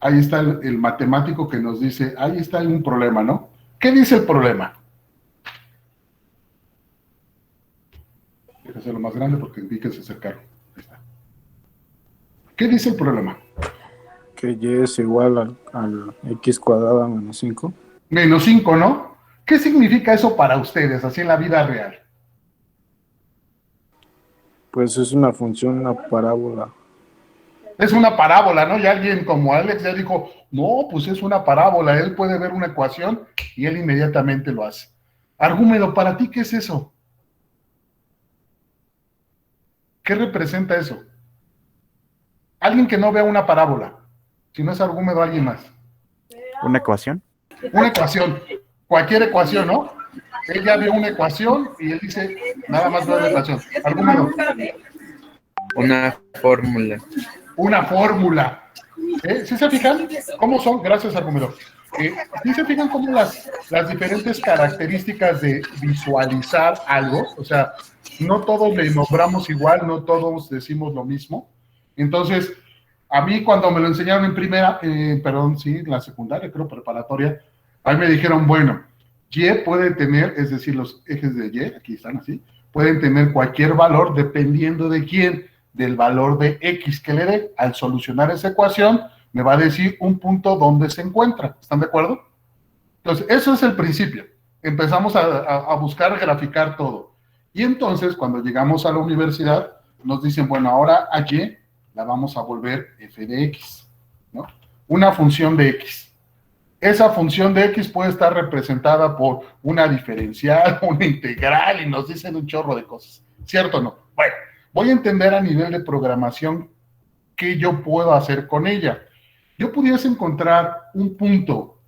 ahí está el matemático que nos dice, ahí está un problema, ¿no? ¿Qué dice el problema? Déjame hacerlo más grande porque vi que se acercaron. Ahí está. ¿Qué dice el problema? Que y es igual al x cuadrado menos 5. Menos 5, ¿no? ¿Qué significa eso para ustedes, así en la vida real? Pues es una función, una parábola. Es una parábola, ¿no? Y alguien como Alex ya dijo, no, pues es una parábola, él puede ver una ecuación y él inmediatamente lo hace. Argúmedo, ¿para ti qué es eso? ¿Qué representa eso? Alguien que no vea una parábola, si no es Argúmedo, alguien más. ¿Una ecuación? Una ecuación, cualquier ecuación, ¿no? Él ya vio una ecuación y él dice, nada más veo la ecuación. Argúmedo. Una fórmula. Una fórmula. ¿Sí se fijan cómo son? Gracias, Argúmedo. ¿Sí se fijan cómo las diferentes características de visualizar algo? O sea, no todos le nombramos igual, no todos decimos lo mismo. Entonces, a mí cuando me lo enseñaron en primera, perdón, sí, en la secundaria, creo, preparatoria, ahí me dijeron, bueno, Y puede tener, es decir, los ejes de Y, aquí están así, pueden tener cualquier valor dependiendo de quién, del valor de X que le dé. Al solucionar esa ecuación, me va a decir un punto donde se encuentra. ¿Están de acuerdo? Entonces, eso es el principio. Empezamos a buscar graficar todo. Y entonces, cuando llegamos a la universidad, nos dicen, bueno, ahora a Y la vamos a volver f de X, ¿no? Una función de X. Esa función de X puede estar representada por una diferencial, una integral, y nos dicen un chorro de cosas. ¿Cierto o no? Bueno, voy a entender a nivel de programación qué yo puedo hacer con ella. Yo pudiese encontrar un punto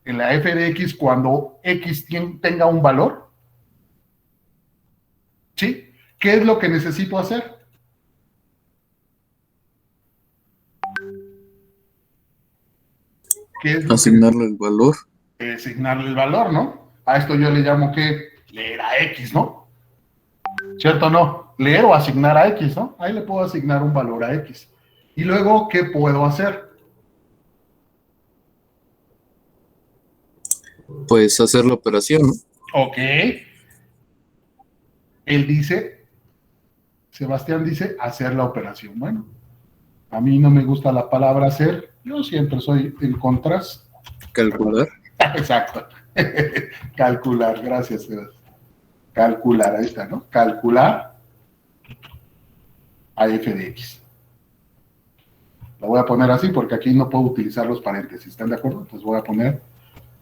en la f de X cuando X tenga un valor. ¿Sí? ¿Qué es lo que necesito hacer? ¿Qué es lo asignarle el valor. Asignarle el valor, ¿no? A esto yo le llamo que leer a X, ¿no? ¿Cierto o no? Leer o asignar a X, ¿no? Ahí le puedo asignar un valor a X. Y luego, ¿qué puedo hacer? Pues hacer la operación, ¿no? Ok. Él dice, Sebastián dice, hacer la operación. Bueno, a mí no me gusta la palabra hacer, yo siempre soy en contras. Calcular. Exacto. Calcular, gracias, Sebastián. Calcular, ahí está, ¿no? Calcular a f de x. Lo voy a poner así porque aquí no puedo utilizar los paréntesis, ¿están de acuerdo? Entonces voy a poner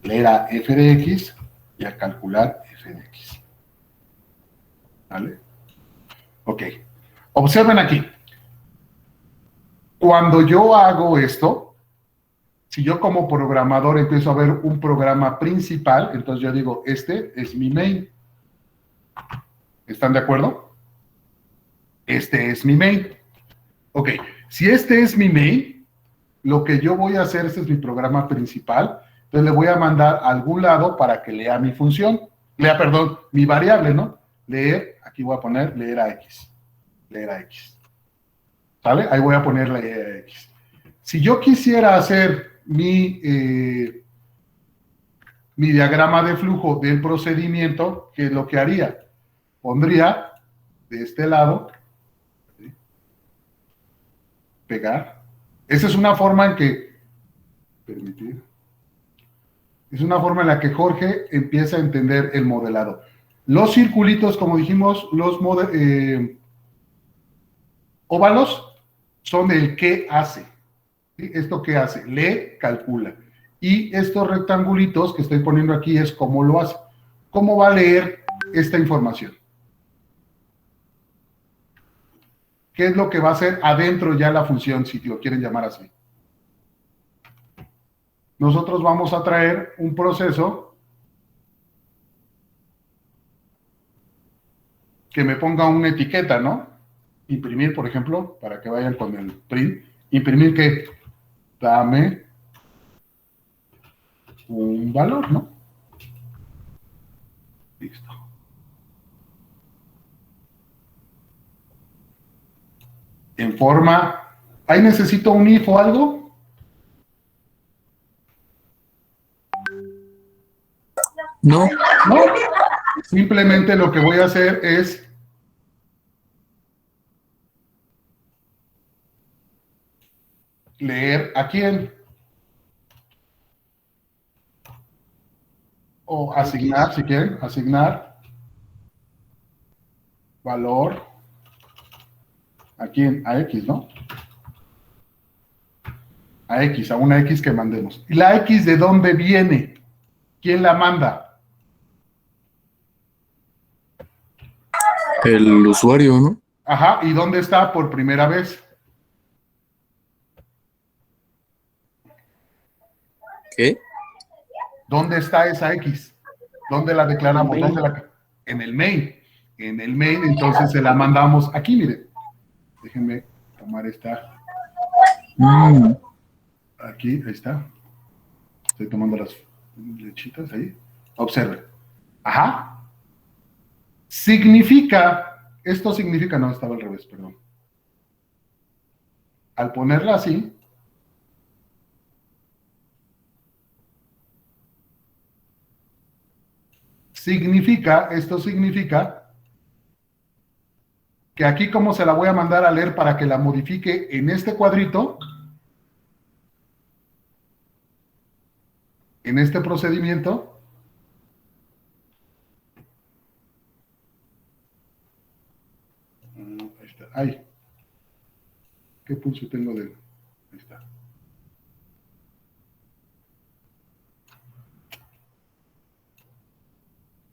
leer a f de x y a calcular f de x. ¿Vale? Ok. Observen aquí. Cuando yo hago esto, si yo como programador empiezo a ver un programa principal, entonces yo digo, este es mi main. ¿Están de acuerdo? Este es mi main. Ok, si este es mi main, lo que yo voy a hacer, este es mi programa principal, entonces le voy a mandar a algún lado para que lea mi función, perdón, mi variable, ¿no? Leer, aquí voy a poner leer a X, leer a X. ¿Sale? Ahí voy a poner leer a X. Si yo quisiera hacer mi diagrama de flujo del procedimiento, ¿qué es lo que haría? Pondría de este lado, ¿sí? Pegar. Esa es una forma en que, permitir, es una forma en la que Jorge empieza a entender el modelado. Los circulitos, como dijimos, los óvalos son el qué hace. ¿Sí? ¿Esto qué hace? Lee, calcula. Y estos rectangulitos que estoy poniendo aquí es cómo lo hace. ¿Cómo va a leer esta información? ¿Qué es lo que va a hacer adentro ya la función, si lo quieren llamar así? Nosotros vamos a traer un proceso que me ponga una etiqueta, ¿no? Imprimir, por ejemplo, para que vayan con el print. Imprimir que dame un valor, ¿no? Listo. En forma, ¿ahí necesito un if o algo? No, ¿No? Simplemente lo que voy a hacer es leer a quién. O asignar, si quieren, asignar valor a quién, a X, ¿no? A X, a una X que mandemos. ¿Y la X de dónde viene? ¿Quién la manda? el usuario, ¿no? Ajá, ¿y dónde está por primera vez? ¿Qué? ¿Dónde está esa X? ¿Dónde la declaramos? En el main. En el main, entonces se la mandamos aquí, miren. Déjenme tomar esta. Mm, Aquí, ahí está. Estoy tomando las lechitas ahí. Observen. Ajá. Significa, esto significa, no, estaba al revés, perdón. Al ponerla así, esto significa que aquí como se la voy a mandar a leer para que la modifique en este cuadrito, en este procedimiento, ahí está, ay, ¿qué pulso tengo de? Ahí está.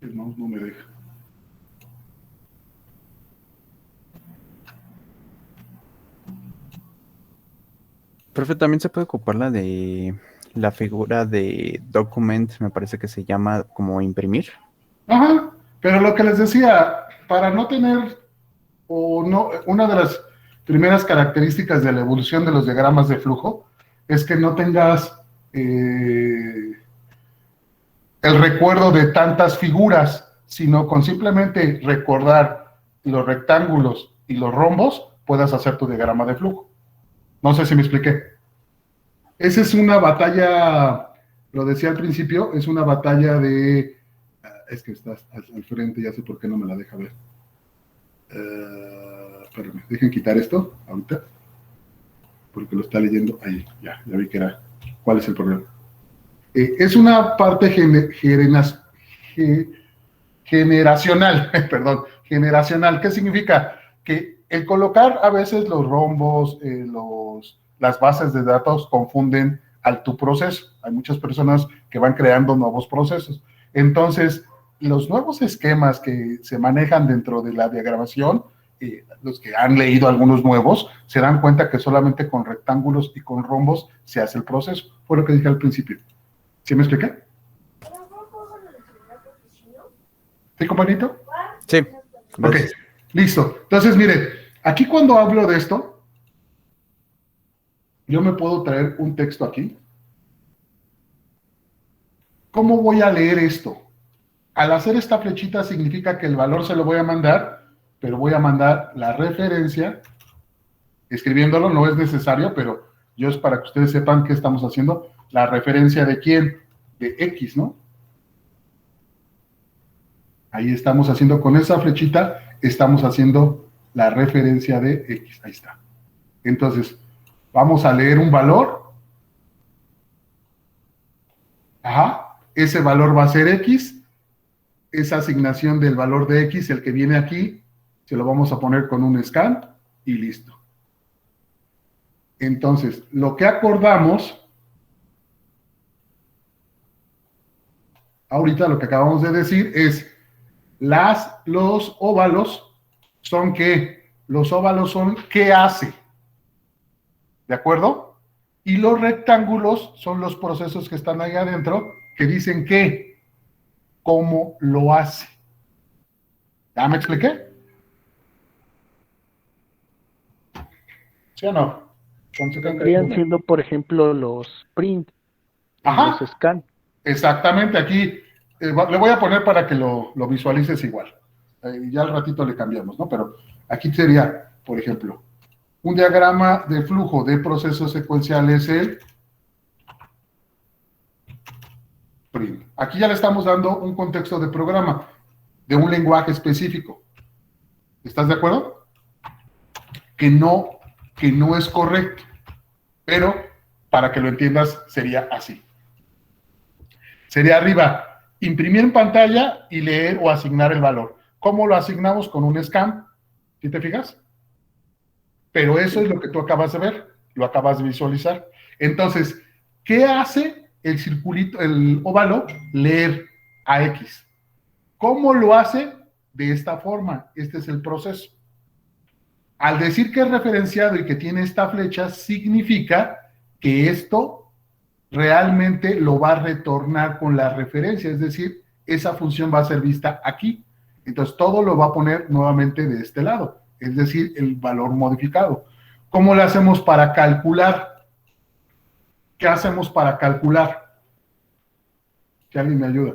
El mouse no me deja. Profe, también se puede ocupar la de la figura de document, me parece que se llama como imprimir. Ajá, pero lo que les decía, para no tener, o no, una de las primeras características de la evolución de los diagramas de flujo es que no tengas el recuerdo de tantas figuras, sino con simplemente recordar los rectángulos y los rombos, puedas hacer tu diagrama de flujo. No sé si me expliqué. Esa es una batalla, lo decía al principio, es una batalla de... Es que estás al frente, ya sé por qué no me la deja ver. Espérame, dejen quitar esto ahorita, porque lo está leyendo ahí. Ya vi que era. ¿Cuál es el problema? Es una parte generacional, perdón, generacional. ¿Qué significa? Que el colocar a veces los rombos, las bases de datos confunden al tu proceso. Hay muchas personas que van creando nuevos procesos. Entonces, los nuevos esquemas que se manejan dentro de la diagramación, los que han leído algunos nuevos, se dan cuenta que solamente con rectángulos y con rombos se hace el proceso. Fue lo que dije al principio. ¿Sí me expliqué? ¿Sí, compañito? Sí. Ok, listo. Entonces, mire, aquí cuando hablo de esto, yo me puedo traer un texto aquí. ¿Cómo voy a leer esto? Al hacer esta flechita significa que el valor se lo voy a mandar, pero voy a mandar la referencia. Escribiéndolo no es necesario, pero yo es para que ustedes sepan qué estamos haciendo. La referencia de quién, de X, ¿no? Ahí estamos haciendo, con esa flechita, estamos haciendo la referencia de X. Ahí está. Entonces, vamos a leer un valor. Ajá. Ese valor va a ser X. Esa asignación del valor de X, el que viene aquí, se lo vamos a poner con un scan y listo. Entonces, lo que acordamos, ahorita lo que acabamos de decir es, los óvalos son ¿qué? Los óvalos son ¿qué hace? ¿De acuerdo? Y los rectángulos son los procesos que están ahí adentro que dicen ¿qué? ¿Cómo lo hace? ¿Ya me expliqué? ¿Sí o no? Vendrían siendo, por ejemplo, los print y Ajá. los scan. Exactamente, aquí le voy a poner para que lo visualices igual. Ya al ratito le cambiamos, ¿no? Pero aquí sería, por ejemplo, un diagrama de flujo de procesos secuenciales, el print. Aquí ya le estamos dando un contexto de programa, de un lenguaje específico. ¿Estás de acuerdo? Que no es correcto, pero para que lo entiendas sería así. Sería arriba, imprimir en pantalla y leer o asignar el valor. ¿Cómo lo asignamos? Con un scan, ¿sí te fijas? Pero eso es lo que tú acabas de ver, lo acabas de visualizar. Entonces, ¿qué hace el circulito, el óvalo? Leer a X. ¿Cómo lo hace? De esta forma. Este es el proceso. Al decir que es referenciado y que tiene esta flecha, significa que esto realmente lo va a retornar con la referencia, es decir, esa función va a ser vista aquí. Entonces, todo lo va a poner nuevamente de este lado, es decir, el valor modificado. ¿Cómo lo hacemos para calcular? ¿Qué hacemos para calcular? Que alguien me ayuda.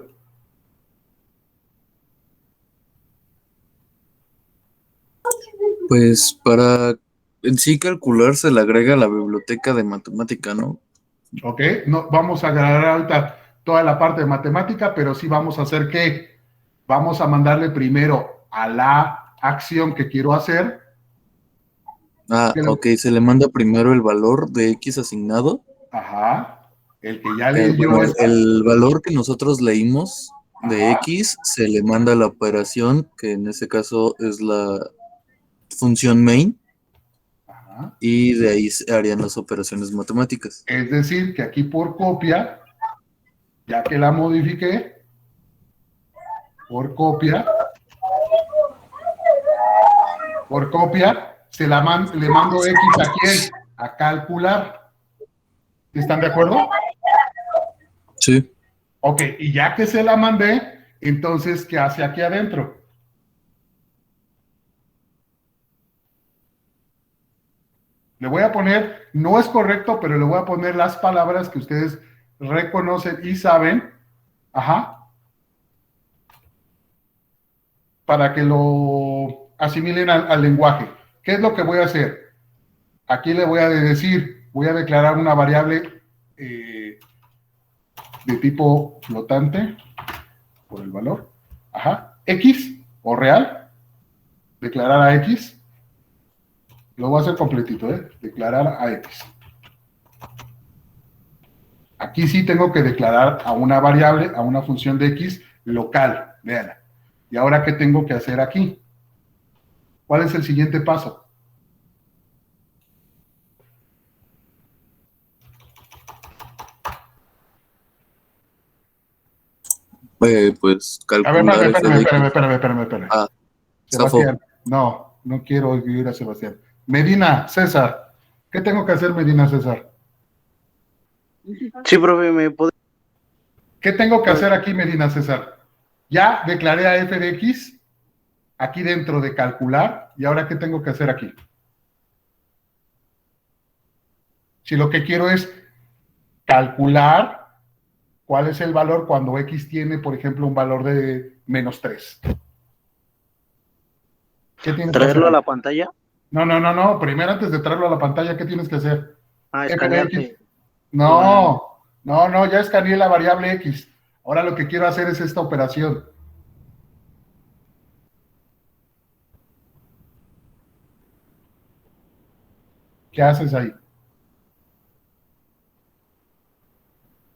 Pues para en sí calcular se le agrega la biblioteca de matemática, ¿no? ¿Ok? No, vamos a agarrar ahorita toda la parte de matemática, pero sí vamos a hacer ¿qué? Vamos a mandarle primero a la acción que quiero hacer. Ah, ok, se le manda primero el valor de X asignado. Ajá. El que ya leyó Bueno, esta. el valor que nosotros leímos de X se le manda a la operación, que en este caso es la función main, Ajá. y de ahí se harían las operaciones matemáticas. Es decir, que aquí por copia, ya que la modifiqué, por copia, le mando X a quién? A calcular. ¿Están de acuerdo? Sí. Ok, y ya que se la mandé, entonces, ¿qué hace aquí adentro? Le voy a poner, no es correcto, pero le voy a poner las palabras que ustedes reconocen y saben, ajá, para que lo asimilen al lenguaje. ¿Qué es lo que voy a hacer? Aquí le voy a decir, voy a declarar una variable de tipo flotante, por el valor, ajá, X o real, declarar a X, lo voy a hacer completito, declarar a X. Aquí sí tengo que declarar a una variable, a una función de X local, véanla. ¿Y ahora qué tengo que hacer aquí? ¿Cuál es el siguiente paso? Pues A ver, calcular espérame. Ah, Sebastián, no quiero oír a Sebastián. Medina, César, ¿qué tengo que hacer, Medina, César? Sí, profe, ¿Qué tengo que hacer aquí, Medina, César? Ya declaré a f de x aquí dentro de calcular, y ahora ¿qué tengo que hacer aquí? Si lo que quiero es calcular cuál es el valor cuando x tiene, por ejemplo, un valor de -3. ¿Qué tienes que ¿traerlo a hacer? la pantalla? No. Primero, antes de traerlo a la pantalla, ¿qué tienes que hacer? Escanearte. No, ya escaneé la variable x. Ahora lo que quiero hacer es esta operación. ¿Qué haces ahí?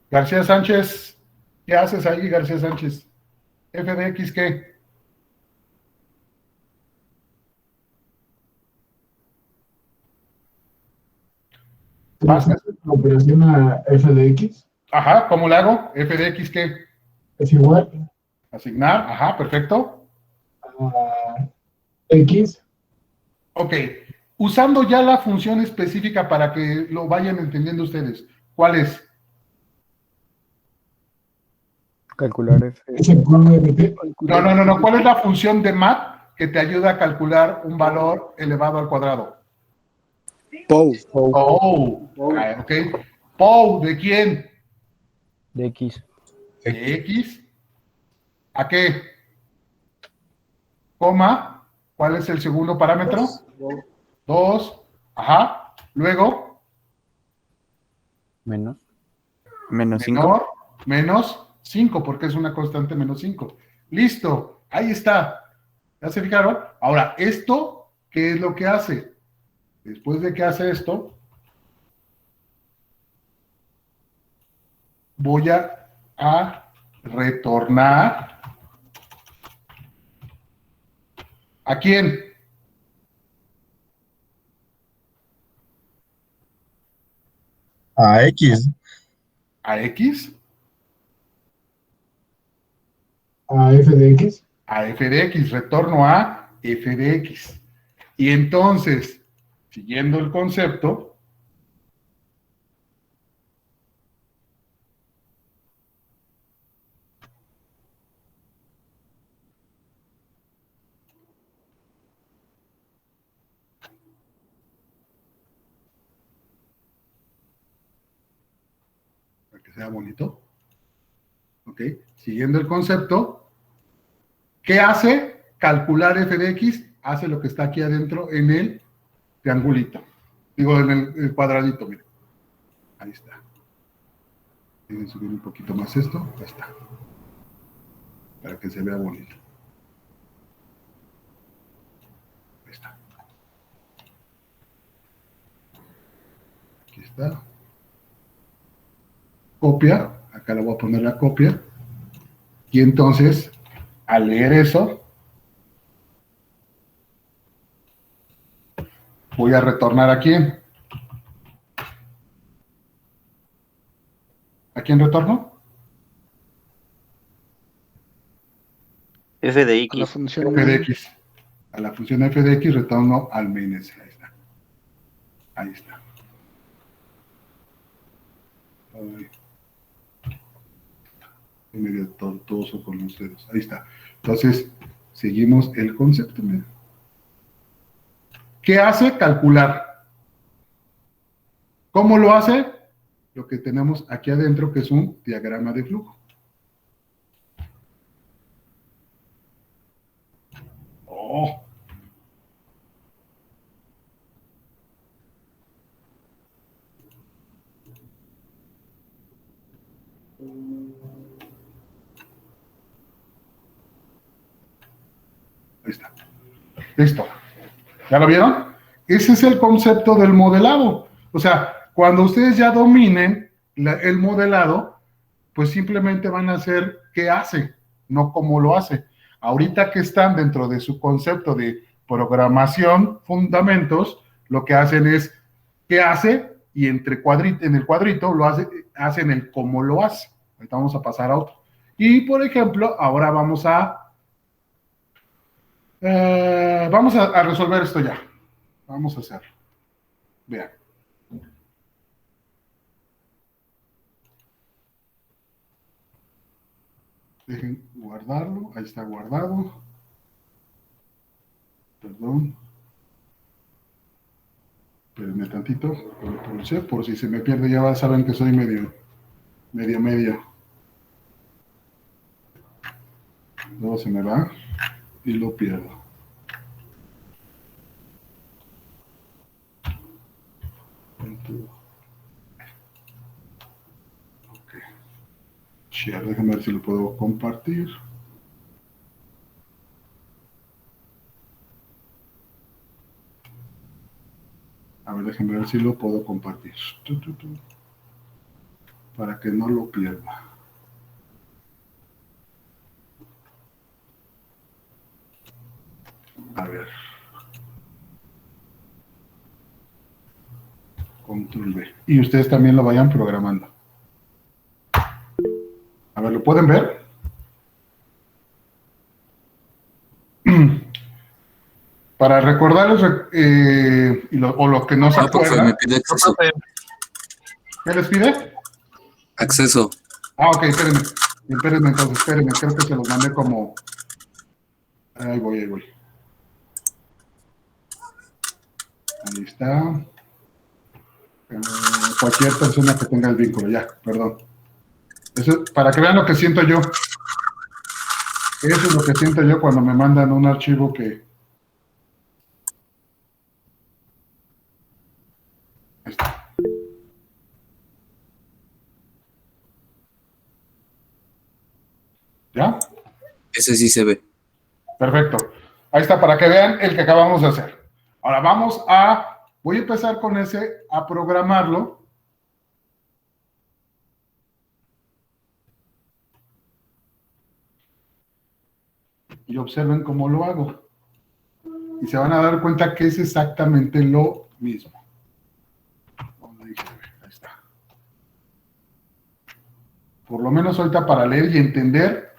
García Sánchez, ¿qué haces ahí, García Sánchez? ¿F de X qué? ¿Vas a hacer la operación a f de x? Ajá, ¿cómo le hago? ¿F de X qué? Es igual Asignar, ajá, perfecto. a x. Ok, usando ya la función específica para que lo vayan entendiendo ustedes. ¿Cuál es? Calcular F. No. ¿Cuál es la función de mat que te ayuda a calcular un valor elevado al cuadrado? POW. Ok. POW, ¿de quién? De X. De X. ¿A qué? Coma. ¿Cuál es el segundo parámetro? 2. Ajá. Luego. Menos 5. Menor. Menos 5, porque es una constante menos 5. Listo, ahí está. ¿Ya se fijaron? Ahora, ¿esto qué es lo que hace? Después de que hace esto, voy a retornar. ¿A quién? A X. ¿A X? A f de x. A f de x, retorno a f de x. Y entonces, siguiendo el concepto, para que sea bonito, ¿ok? Siguiendo el concepto, ¿qué hace? Calcular f de x, hace lo que está aquí adentro en el triangulito. Digo, en el cuadradito, miren. Ahí está. Voy a subir un poquito más esto. Ahí está. Para que se vea bonito. Ahí está. Aquí está. Copia. Acá le voy a poner la copia. Y entonces, al leer eso, voy a retornar a quién. ¿A quién retorno? F de A la X. función F de main. X. A la función f de x retorno al main s. Ahí está. Ahí está. Ay. Estoy medio tortuoso con los dedos. Ahí está. Entonces, seguimos el concepto. Mira. ¿Qué hace? Calcular. ¿Cómo lo hace? Lo que tenemos aquí adentro, que es un diagrama de flujo. Oh. Ahí está. Listo. ¿Ya lo vieron? Ese es el concepto del modelado. O sea, cuando ustedes ya dominen el modelado, pues simplemente van a hacer qué hace, no cómo lo hace. Ahorita que están dentro de su concepto de programación, fundamentos, lo que hacen es qué hace y en el cuadrito lo hacen el cómo lo hace. Ahorita vamos a pasar a otro. Y, por ejemplo, ahora vamos a resolver esto ya. Vamos a hacerlo. Vean. Dejen guardarlo. Ahí está guardado. Perdón. Espérenme tantito. Lo pulsé por si se me pierde. Ya saben que soy medio. Luego se me va y lo pierdo. Ok. Share, déjame ver si lo puedo compartir. A ver, déjenme ver si lo puedo compartir. Para que no lo pierda. A ver. Control V. Y ustedes también lo vayan programando. A ver, ¿lo pueden ver? Para recordarles, o los que no se No, profe, me acuerdan. pide acceso. ¿Qué les pide? Acceso. Ah, ok, espérenme entonces, creo que se los mandé como... Ahí voy. Ahí está. Cualquier persona que tenga el vínculo, ya, perdón. Eso, para que vean lo que siento yo. Eso es lo que siento yo cuando me mandan un archivo que... Ahí está. ¿Ya? Ese sí se ve. Perfecto. Ahí está, para que vean el que acabamos de hacer. Ahora voy a empezar con ese, a programarlo. Y observen cómo lo hago. Y se van a dar cuenta que es exactamente lo mismo. ¿Dónde dije? Ahí está. Por lo menos ahorita para leer y entender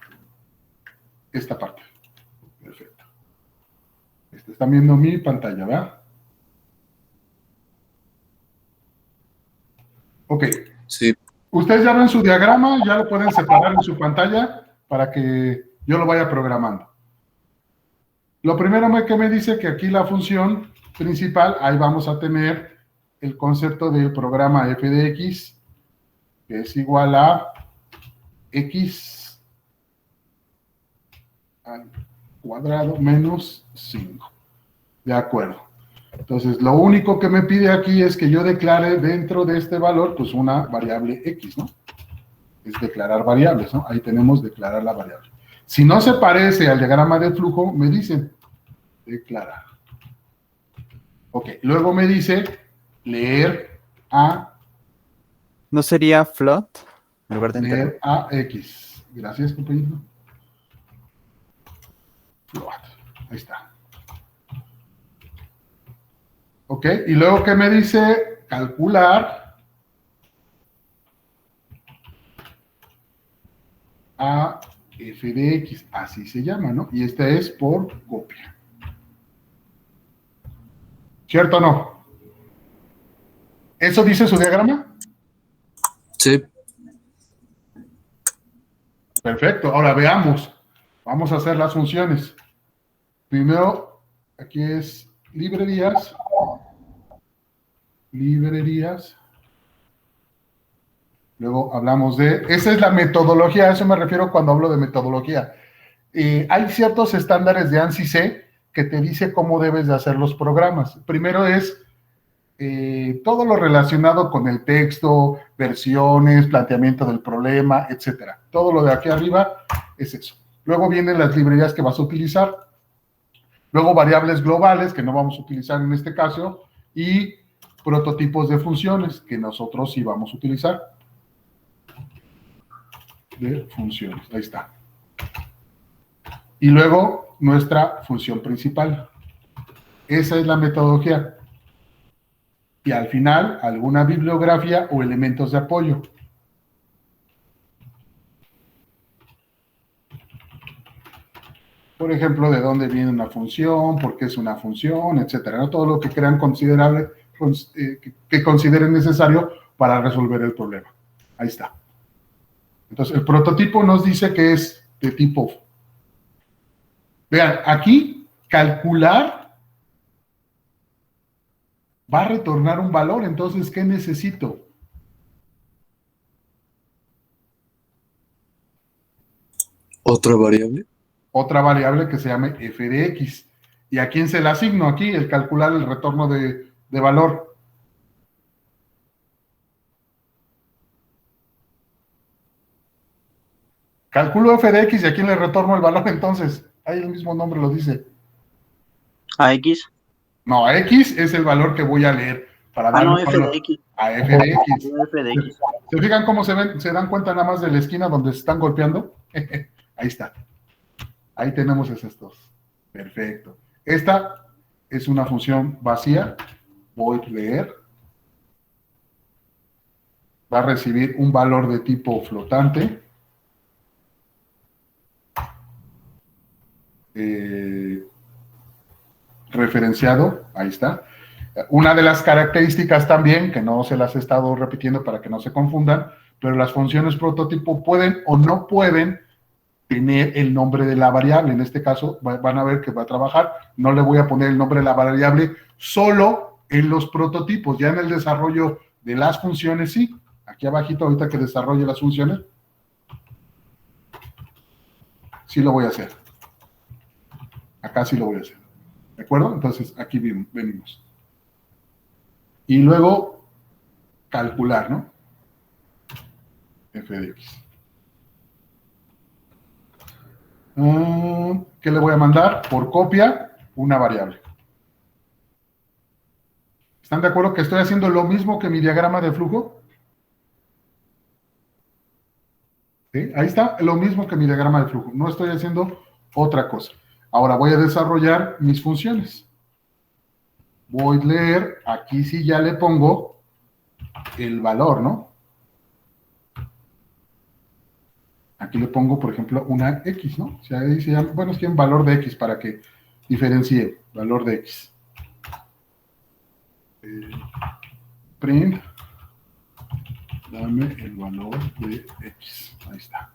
esta parte. Perfecto. Están viendo mi pantalla, ¿verdad? Ok. Sí. Ustedes ya ven su diagrama, ya lo pueden separar en su pantalla para que yo lo vaya programando. Lo primero que me dice que aquí la función principal, ahí vamos a tener el concepto del programa f de x, que es igual a x al cuadrado menos 5. De acuerdo. Entonces, lo único que me pide aquí es que yo declare dentro de este valor, pues una variable x, ¿no? Es declarar variables, ¿no? Ahí tenemos declarar la variable. Si no se parece al diagrama de flujo, me dicen declarar. Ok, luego me dice leer a... ¿No sería float en lugar de entero? Leer a x. Gracias, compañero. Float. Ahí está. Ok, y luego que me dice calcular a f de x, así se llama, ¿no? Y esta es por copia. ¿Cierto o no? ¿Eso dice su diagrama? Sí. Perfecto, ahora veamos. Vamos a hacer las funciones. Primero, aquí es librerías. Librerías. Luego hablamos de... Esa es la metodología, a eso me refiero cuando hablo de metodología. Hay ciertos estándares de ANSI C que te dice cómo debes de hacer los programas. Primero es todo lo relacionado con el texto, versiones, planteamiento del problema, etcétera. Todo lo de aquí arriba es eso. Luego vienen las librerías que vas a utilizar. Luego variables globales, que no vamos a utilizar en este caso, y prototipos de funciones, que nosotros sí vamos a utilizar. De funciones, ahí está. Y luego nuestra función principal. Esa es la metodología. Y al final, alguna bibliografía o elementos de apoyo. Por ejemplo, de dónde viene una función, por qué es una función, etcétera, ¿no? Todo lo que crean considerable, que consideren necesario para resolver el problema. Ahí está. Entonces, el prototipo nos dice que es de tipo... Vean, aquí, calcular va a retornar un valor. Entonces, ¿qué necesito? Otra variable. Otra variable que se llame f de x. ¿Y a quién se la asigno aquí? El calcular el retorno de valor. Calculo f de x y a quién le retorno el valor entonces. Ahí el mismo nombre lo dice. ¿A X? No, a x es el valor que voy a leer para darle no, un F valor de X. a f de x. F de X. ¿Se fijan cómo se dan cuenta nada más de la esquina donde se están golpeando? Ahí está. Ahí tenemos esos dos. Perfecto. Esta es una función vacía. Voy a leer. Va a recibir un valor de tipo flotante. Referenciado. Ahí está. Una de las características también, que no se las he estado repitiendo para que no se confundan, pero las funciones prototipo pueden o no pueden tener el nombre de la variable. En este caso, van a ver que va a trabajar. No le voy a poner el nombre de la variable solo en los prototipos. Ya en el desarrollo de las funciones, sí. Aquí abajito, ahorita que desarrolle las funciones, sí lo voy a hacer. Acá sí lo voy a hacer. ¿De acuerdo? Entonces, aquí venimos. Y luego, calcular, ¿no? F de x. ¿Qué le voy a mandar? Por copia, una variable. ¿Están de acuerdo que estoy haciendo lo mismo que mi diagrama de flujo? ¿Sí? Ahí está, lo mismo que mi diagrama de flujo. No estoy haciendo otra cosa. Ahora voy a desarrollar mis funciones. Voy a leer, aquí sí ya le pongo el valor, ¿no? Aquí le pongo, por ejemplo, una X, ¿no? O sea, ahí se llama, bueno, es que un valor de X para que diferencie valor de X. Print, dame el valor de X. Ahí está.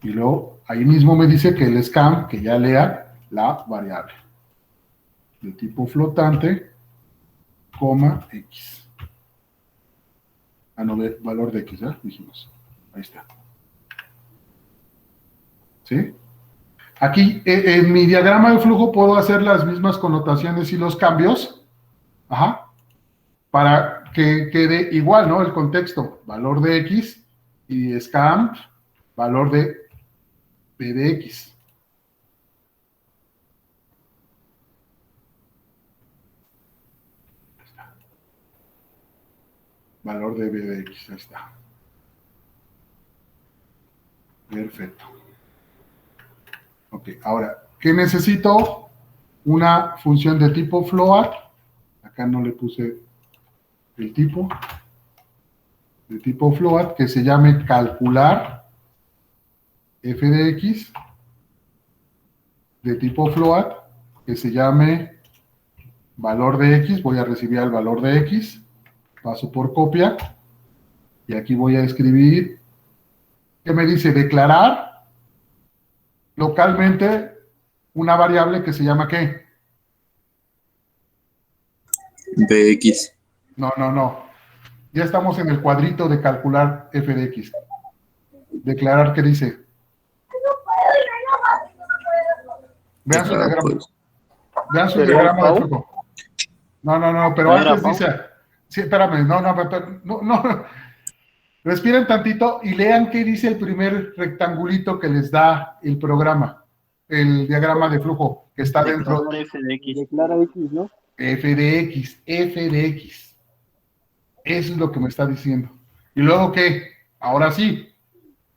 Y luego, ahí mismo me dice que el scan, que ya lea la variable. De tipo flotante, coma X. Ah, no, valor de X, ¿ya? Dijimos. Ahí está. ¿Sí? Aquí, en mi diagrama de flujo, puedo hacer las mismas connotaciones y los cambios. Ajá. Para que quede igual, ¿no? El contexto, valor de X y scan, valor de P de X. Ahí está. Valor de B de X, ahí está. Perfecto. Ok, ahora, ¿qué necesito? Una función de tipo float. Acá no le puse el tipo. De tipo float que se llame calcular f de x. De tipo float que se llame valor de x. Voy a recibir el valor de x. Paso por copia. Y aquí voy a escribir. ¿Qué me dice? Declarar localmente una variable que se llama ¿qué? Bx. No, no, no. Ya estamos en el cuadrito de calcular f de x. Declarar, ¿qué dice? Vean su diagrama. Pues, Vean su ¿Pero diagrama de Pau? flujo. No, pero ¿No era antes Pau? dice... Sí, espérame, no. Respiren tantito y lean qué dice el primer rectangulito que les da el programa, el diagrama de flujo que está dentro. Declarar f de x. Declara X, ¿no? F de X. Eso es lo que me está diciendo. Y luego que, ahora sí,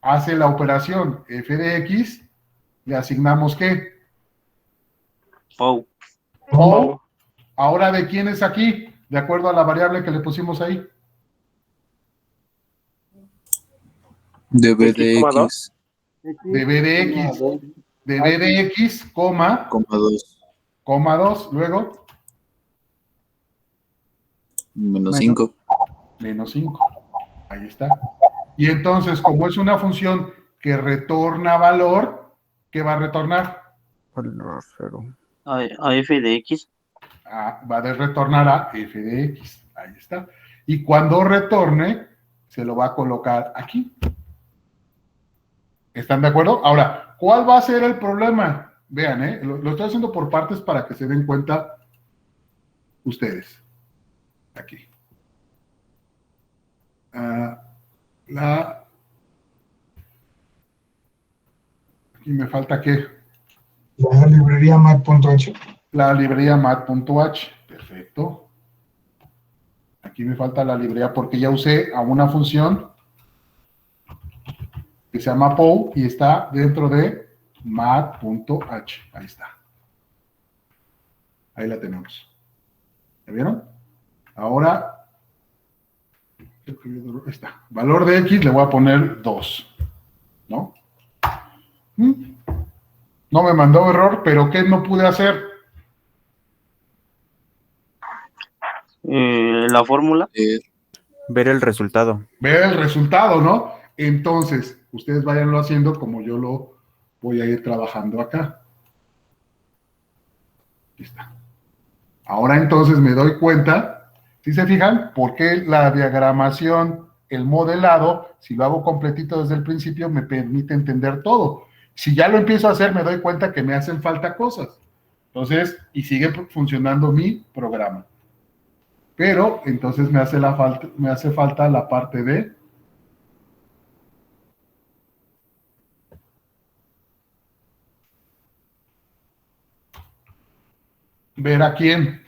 hace la operación f de x, le asignamos ¿qué? Pau. O, ahora ¿de quién es aquí? De acuerdo a la variable que le pusimos ahí. de B de X, X, De b de x. De b de x, coma 2, 2, luego menos 5. menos 5. Ahí está. Y entonces, como es una función que retorna valor, ¿qué va a retornar? Valor 0. A f de x. Va a retornar a f de x. Ahí está. Y cuando retorne, se lo va a colocar aquí. ¿Están de acuerdo? Ahora, ¿cuál va a ser el problema? Vean, lo estoy haciendo por partes para que se den cuenta ustedes. Aquí. Aquí me falta ¿qué? La librería mat.h. La librería mat.h. Perfecto. Aquí me falta la librería porque ya usé a una función que se llama POW y está dentro de mat.h. Ahí está. Ahí la tenemos. ¿Ya vieron? Ahora, ahí está. Valor de x le voy a poner 2. ¿No? No me mandó error, pero ¿qué no pude hacer? La fórmula. Ver el resultado. Ver el resultado, ¿no? Entonces, ustedes váyanlo haciendo como yo lo voy a ir trabajando acá. Aquí está. Ahora entonces me doy cuenta, ¿sí se fijan? ¿Por qué la diagramación, el modelado, si lo hago completito desde el principio, me permite entender todo? Si ya lo empiezo a hacer, me doy cuenta que me hacen falta cosas. Entonces, y sigue funcionando mi programa. Pero entonces me hace falta la parte de ¿Ver a quién?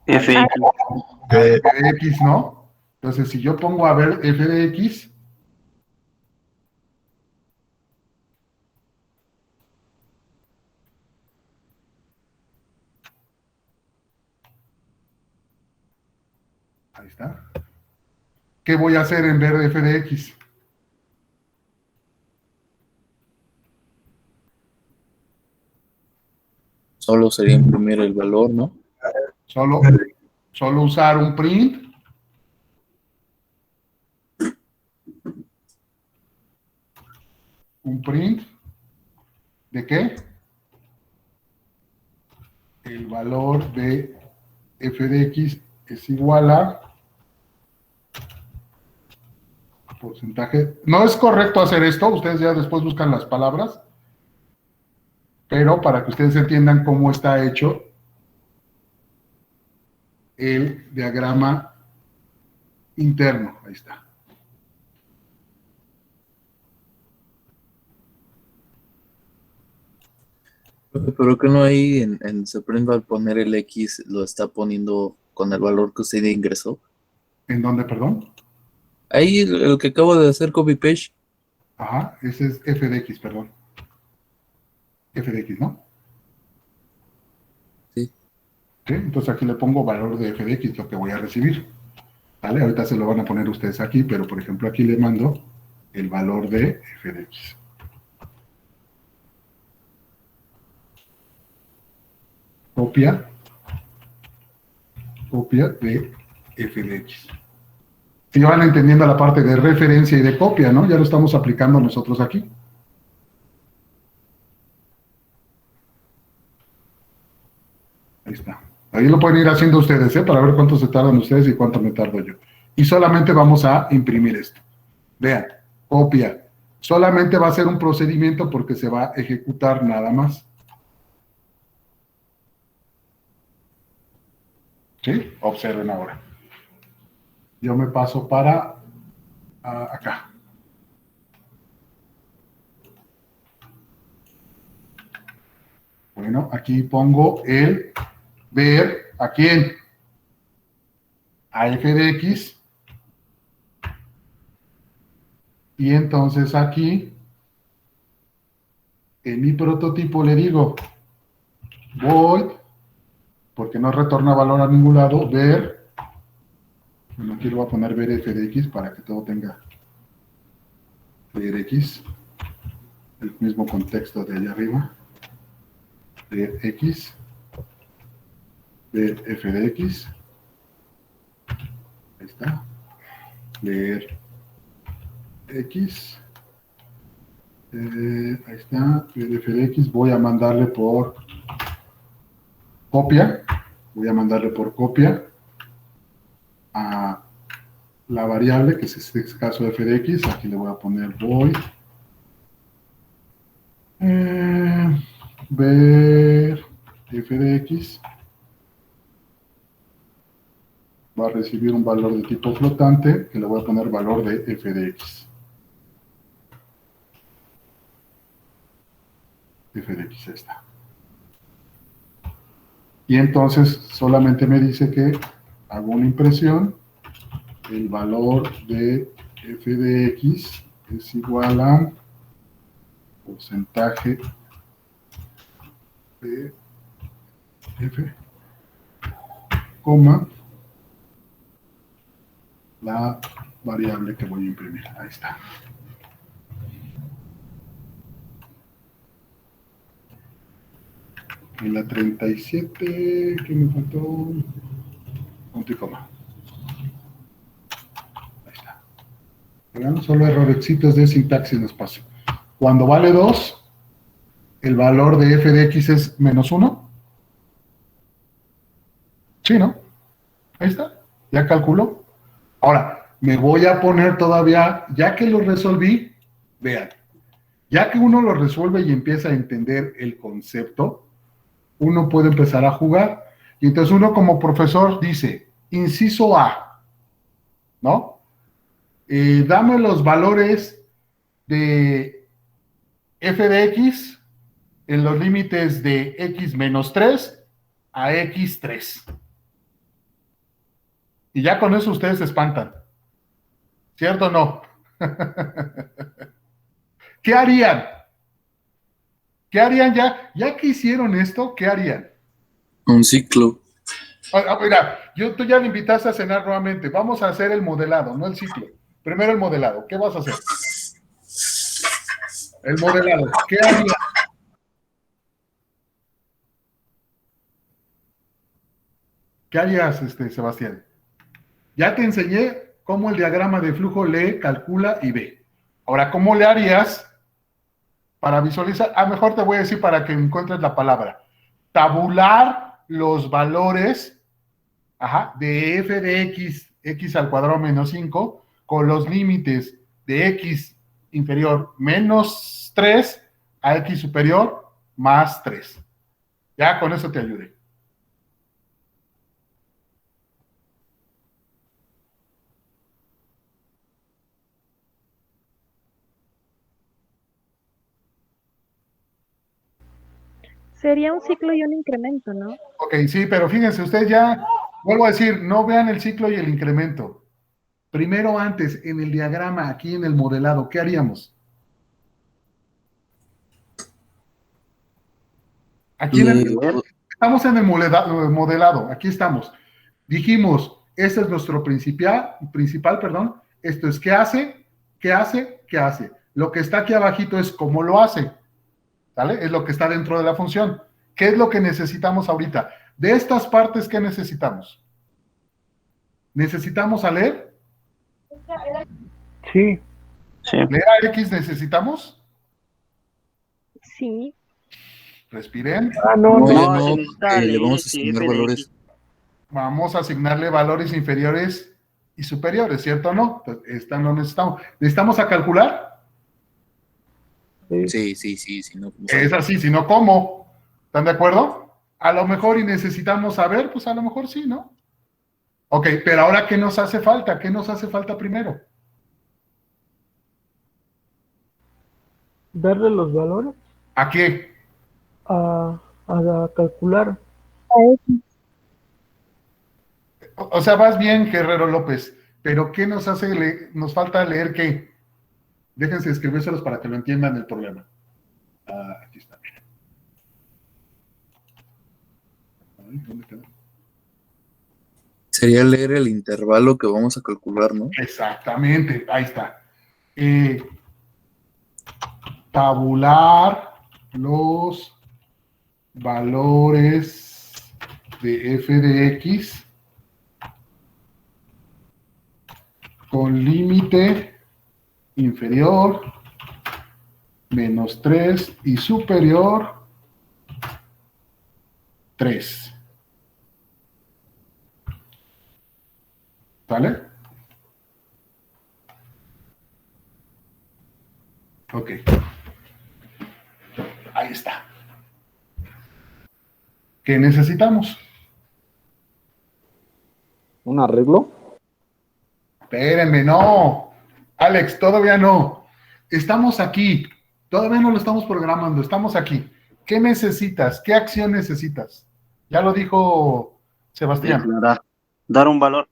FX. De, F de X, ¿no? Entonces, si yo pongo a ver f de X, ahí está. ¿Qué voy a hacer en ver f de X? Solo sería imprimir el valor, ¿no? Solo usar un print. ¿Un print de qué? El valor de f de X es igual a porcentaje. No es correcto hacer esto, ustedes ya después buscan las palabras, pero para que ustedes entiendan cómo está hecho el diagrama interno. Ahí está. Pero que no hay en Seprint al poner el X lo está poniendo con el valor que usted ingresó. ¿En dónde, perdón? Ahí el que acabo de hacer copy paste. Ajá, ese es f de X, perdón. F de X, ¿no? Sí. ¿Sí? Entonces aquí le pongo valor de f de X, lo que voy a recibir. ¿Vale? Ahorita se lo van a poner ustedes aquí, pero por ejemplo aquí le mando el valor de f de X. Copia de f de X. Si van entendiendo la parte de referencia y de copia, ¿no? Ya lo estamos aplicando nosotros aquí. Ahí está. Ahí lo pueden ir haciendo ustedes, ¿eh? Para ver cuánto se tardan ustedes y cuánto me tardo yo. Y solamente vamos a imprimir esto. Vean, copia. Solamente va a ser un procedimiento porque se va a ejecutar nada más. ¿Sí? Observen ahora. Yo me paso para acá. Bueno, aquí pongo el ver a quién. A f de X. Y entonces aquí, en mi prototipo le digo, void, porque no retorna valor a ningún lado, ver, bueno, aquí lo voy a poner ver f de X para que todo tenga ver X, el mismo contexto de allá arriba, ver X, ver f de X, ahí está, ver X, ahí está, ver f de X, voy a mandarle por copia, a la variable, que es este caso f de X, aquí le voy a poner void, ver f de X, va a recibir un valor de tipo flotante, que le voy a poner valor de f de X. F de X, ahí está. Y entonces solamente me dice que hago una impresión, el valor de f de X es igual a porcentaje de f, coma, la variable que voy a imprimir. Ahí está. En la 37, ¿qué me faltó? Punto y coma. Ahí está. ¿Vean? Solo errorecitos de sintaxis nos paso. Cuando vale 2, el valor de f de X es menos 1. Sí, ¿no? Ahí está. Ya calculó. Ahora, me voy a poner todavía, ya que lo resolví, vean, ya que uno lo resuelve y empieza a entender el concepto, uno puede empezar a jugar. Y entonces uno como profesor dice, inciso A, ¿no? Dame los valores de f de X en los límites de x menos 3 a x3. Y ya con eso ustedes se espantan. ¿Cierto o no? ¿Qué harían? ¿Qué harían ya? Ya que hicieron esto, ¿qué harían? Un ciclo. Mira, tú ya me invitaste a cenar nuevamente. Vamos a hacer el modelado, no el ciclo. Primero el modelado. ¿Qué vas a hacer? El modelado. ¿Qué harías? ¿Qué harías, Sebastián? Ya te enseñé cómo el diagrama de flujo lee, calcula y ve. Ahora, ¿cómo le harías para visualizar? Mejor te voy a decir para que encuentres la palabra. Tabular los valores de f de x al cuadrado menos 5, con los límites de x inferior menos 3 a x superior más 3. Ya con eso te ayude. Sería un ciclo y un incremento, ¿no? Ok, sí, pero fíjense, ustedes ya, vuelvo a decir, no vean el ciclo y el incremento. Primero antes, en el diagrama, aquí en el modelado, ¿qué haríamos? Aquí estamos en el modelado, aquí estamos. Dijimos, este es nuestro principal, esto es qué hace, qué hace, qué hace. Lo que está aquí abajito es cómo lo hace, ¿vale? Es lo que está dentro de la función. ¿Qué es lo que necesitamos ahorita? De estas partes, ¿qué necesitamos? ¿Necesitamos a leer? Sí. Sí. ¿Leer a X necesitamos? Sí. Respiren. No, No, ya No, no, se necesita porque le leer vamos a asignar f de valores. x. Vamos a asignarle valores inferiores y superiores, ¿cierto o no? Entonces, esta no necesitamos. ¿Necesitamos a calcular? Sí, si no. Es así, si no, ¿cómo? ¿Están de acuerdo? A lo mejor y necesitamos saber, pues a lo mejor sí, ¿no? Ok, pero ahora, ¿qué nos hace falta? ¿Qué nos hace falta primero? Darle los valores ¿A qué? a calcular. O sea, vas bien, Guerrero López, pero ¿qué nos hace, nos falta leer qué? Déjense escribírselos para que lo entiendan el problema. Aquí está. Ay, ¿dónde quedó? Sería leer el intervalo que vamos a calcular, ¿no? Exactamente, ahí está. Tabular los valores de f de x con límite inferior menos 3 y superior 3. ¿Vale? Ok. Ahí está. ¿Qué necesitamos? ¿Un arreglo? Espérenme, no. Alex, todavía no. Estamos aquí. Todavía no lo estamos programando. Estamos aquí. ¿Qué necesitas? ¿Qué acción necesitas? Ya lo dijo Sebastián. Declarar. Dar un valor.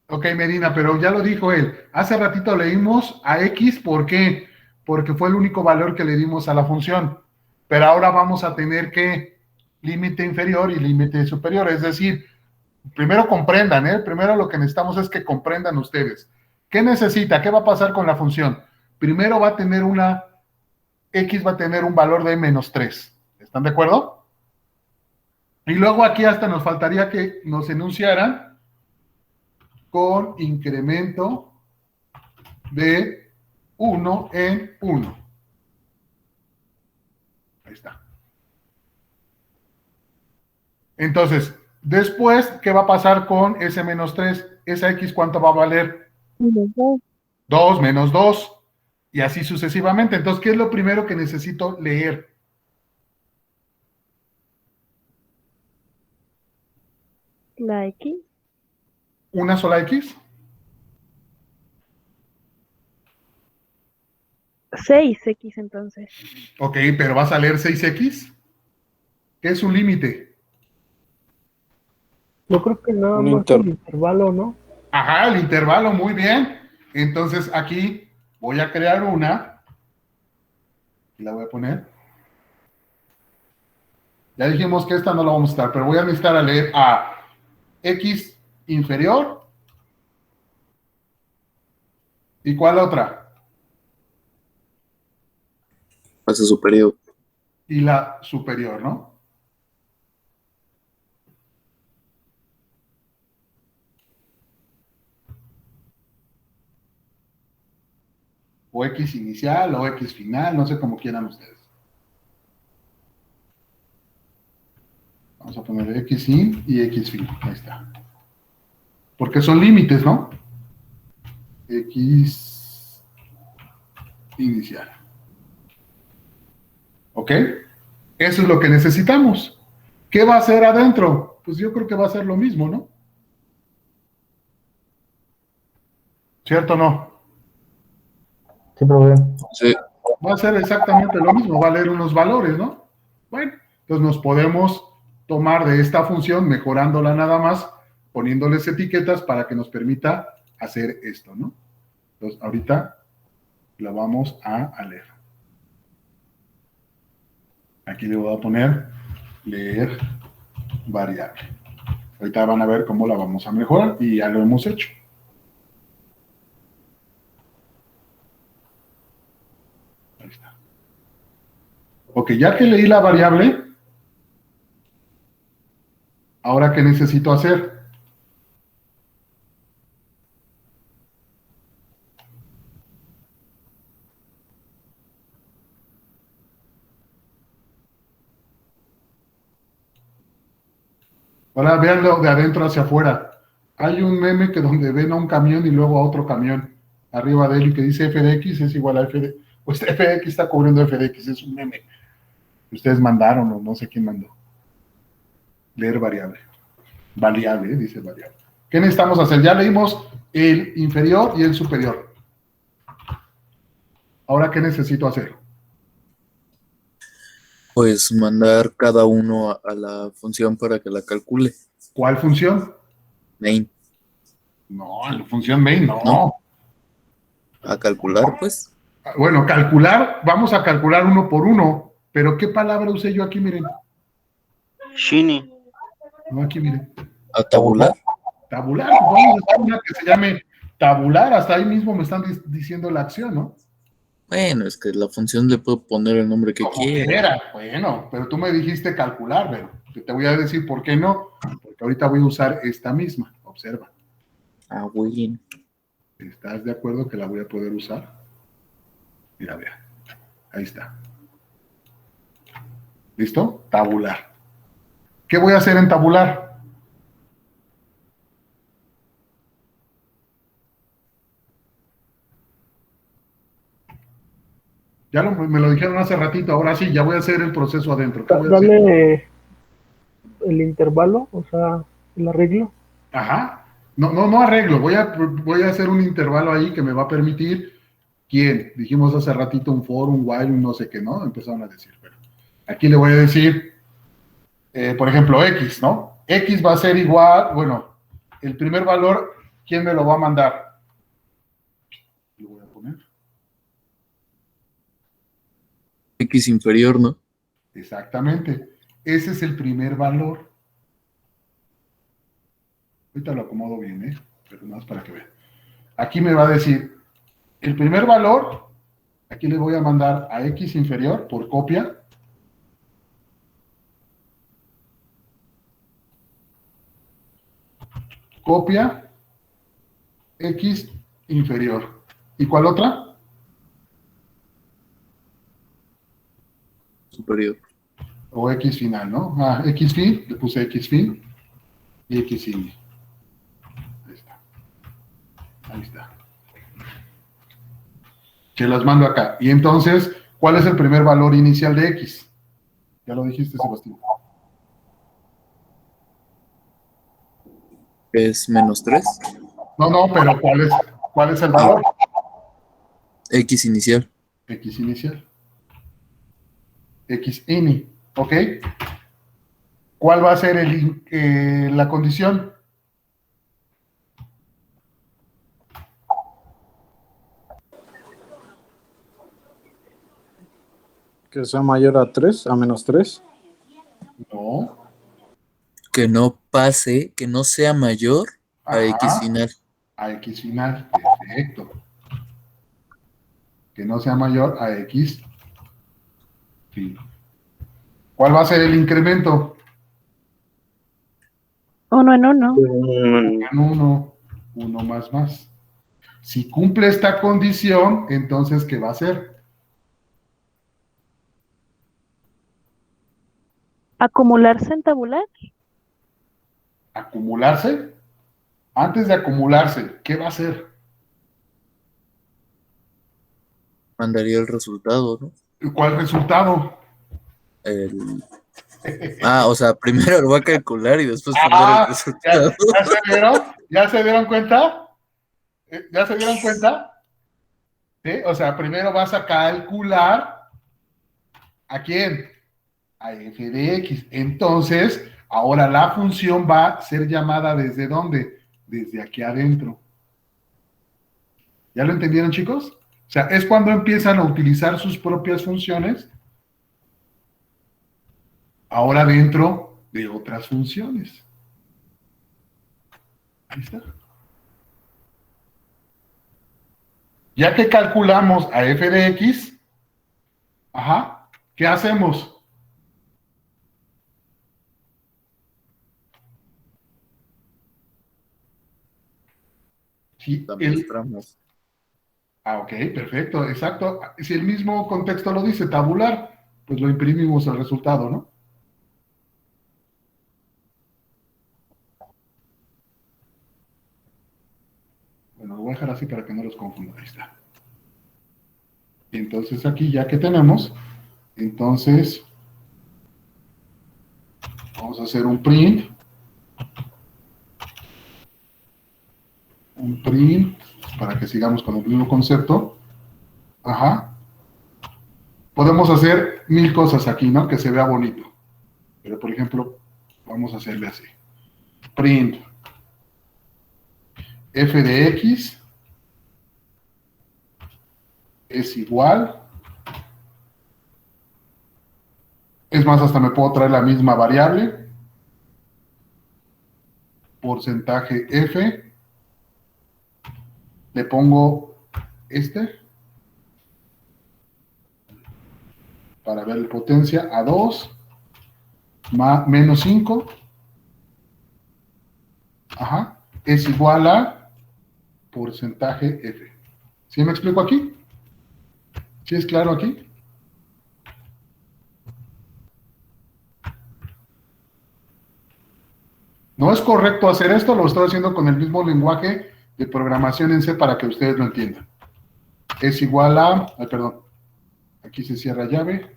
Ok, Medina, pero ya lo dijo él. Hace ratito leímos a X, ¿por qué? Porque fue el único valor que le dimos a la función. Pero ahora vamos a tener que límite inferior y límite superior. Es decir, primero comprendan, ¿eh? Primero lo que necesitamos es que comprendan ustedes. ¿Qué necesita? ¿Qué va a pasar con la función? Primero va a tener X va a tener un valor de menos 3. ¿Están de acuerdo? Y luego aquí hasta nos faltaría que nos enunciaran con incremento de 1 en 1. Ahí está. Entonces, después, ¿qué va a pasar con ese menos 3? ¿Esa X cuánto va a valer? 2 menos 2. Y así sucesivamente. Entonces, ¿qué es lo primero que necesito leer? La X. ¿Una sola X? 6x entonces. Ok, pero vas a leer 6x. ¿Qué es un límite? Yo creo que nada Un más inter- el intervalo, ¿no? Ajá, el intervalo, muy bien. Entonces aquí voy a crear una. Y la voy a poner. Ya dijimos que esta no la vamos a estar, pero voy a necesitar a leer a x inferior. ¿Y cuál otra? Fase superior. Y la superior, ¿no? O x inicial o x final, no sé cómo quieran ustedes. Vamos a poner x in y x fin. Ahí está. Porque son límites, ¿no? X inicial. ¿Ok? Eso es lo que necesitamos. ¿Qué va a hacer adentro? Pues yo creo que va a ser lo mismo, ¿no? ¿Cierto o no? Sí, profe. Sí. Va a ser exactamente lo mismo, va a leer unos valores, ¿no? Bueno, entonces nos podemos tomar de esta función, mejorándola nada más, poniéndoles etiquetas para que nos permita hacer esto, ¿no? Entonces, ahorita la vamos a leer. Aquí le voy a poner leer variable. Ahorita van a ver cómo la vamos a mejorar y ya lo hemos hecho. Ahí está. Ok, ya que leí la variable, ¿ahora qué necesito hacer? Ahora véanlo de adentro hacia afuera. Hay un meme que donde ven a un camión y luego a otro camión arriba de él y que dice f de x es igual a f de... Pues f de x está cubriendo f de x, es un meme. Ustedes mandaron o no sé quién mandó. Leer variable. Variable, dice variable. ¿Qué necesitamos hacer? Ya leímos el inferior y el superior. Ahora, ¿qué necesito hacer? Pues mandar cada uno a la función para que la calcule. ¿Cuál función? Main. No, la función main, no. ¿No? A calcular, pues. Bueno, calcular, vamos a calcular uno por uno, pero ¿qué palabra usé yo aquí? Miren. Shini. No, aquí miren. A tabular. Tabular, pues vamos a hacer una que se llame tabular, hasta ahí mismo me están diciendo la acción, ¿no? Bueno, es que la función le puedo poner el nombre que Como quiera. quiera, bueno, pero tú me dijiste calcular, pero te voy a decir por qué no, porque ahorita voy a usar esta misma, observa. Ah, bien. ¿Estás de acuerdo que la voy a poder usar? Mira, vea, ahí está. ¿Listo? Tabular. ¿Qué voy a hacer en tabular? Ya me lo dijeron hace ratito, ahora sí, ya voy a hacer el proceso adentro. ¿Qué voy a hacer? Dale el intervalo, o sea, el arreglo. Ajá. No arreglo, voy a hacer un intervalo ahí que me va a permitir, ¿quién? Dijimos hace ratito un for, un while, un no sé qué, ¿no? Empezaron a decir, pero aquí le voy a decir, por ejemplo, x, ¿no? X va a ser igual, bueno, el primer valor, ¿quién me lo va a mandar? Lo voy a poner. X inferior, ¿no? Exactamente. Ese es el primer valor. Ahorita lo acomodo bien, ¿eh? Pero nada más para que vean. Aquí me va a decir, el primer valor, aquí le voy a mandar a x inferior por copia. Copia x inferior. ¿Y cuál otra? Superior. O x final, ¿no? Ah, x fin, le puse x fin y x in. Ahí está. Ahí está. Se las mando acá. Y entonces, ¿cuál es el primer valor inicial de x? Ya lo dijiste, Sebastián. Es menos 3. No, pero ¿cuál es el valor? X inicial. X inicial. X ini, ¿ok? ¿Cuál va a ser la condición? Que sea mayor a 3, a menos 3. No. Que no pase, que no sea mayor a X Ajá. final. A X final, perfecto. Que no sea mayor a X fin. ¿Cuál va a ser el incremento? 1 en 1. En uno más. Si cumple esta condición, entonces, ¿qué va a hacer? Acumularse en tabular. ¿Acumularse? Antes de acumularse, ¿qué va a hacer? Mandaría el resultado, ¿no? ¿Cuál resultado? O sea, primero lo va a calcular y después poner el Ah, resultado. ¿ya se vieron? ¿Ya se dieron cuenta? ¿Ya se dieron cuenta? ¿Sí? O sea, primero vas a calcular ¿a quién? A f de x. Entonces, ahora la función va a ser llamada ¿desde dónde? Desde aquí adentro. ¿Ya lo entendieron, chicos? O sea, es cuando empiezan a utilizar sus propias funciones, ahora dentro de otras funciones. Ahí está. Ya que calculamos a f de x, ajá, ¿qué hacemos? Si Administramos. ok, perfecto, exacto. Si el mismo contexto lo dice, tabular, pues lo imprimimos el resultado, ¿no? Bueno, lo voy a dejar así para que no los confunda. Ahí está. Entonces aquí ya que tenemos, entonces vamos a hacer un print. Un print para que sigamos con el mismo concepto. Ajá. Podemos hacer 1000 cosas aquí, ¿no? Que se vea bonito. Pero, por ejemplo, vamos a hacerle así. Print f de x es igual. Es más, hasta me puedo traer la misma variable. Porcentaje f. Le pongo para ver la potencia a 2 menos 5. Ajá. Es igual a porcentaje f. ¿Sí me explico aquí? ¿Sí es claro aquí? No es correcto hacer esto, lo estoy haciendo con el mismo lenguaje de programación en C para que ustedes lo entiendan. Es igual a, perdón, aquí se cierra llave.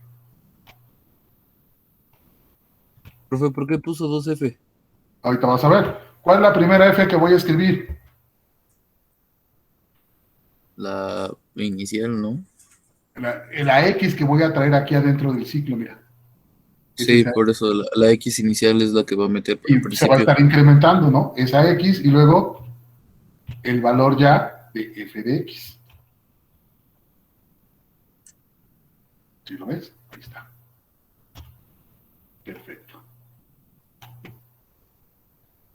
Profe, ¿por qué puso 2F? Ahorita vas a ver. ¿Cuál es la primera F que voy a escribir? La inicial, ¿no? La X que voy a traer aquí adentro del ciclo, mira. Sí, por eso la X inicial es la que va a meter al Y se va a principio. estar incrementando, ¿no? Esa X y luego el valor ya de f de x. ¿Sí lo ves? Ahí está. Perfecto.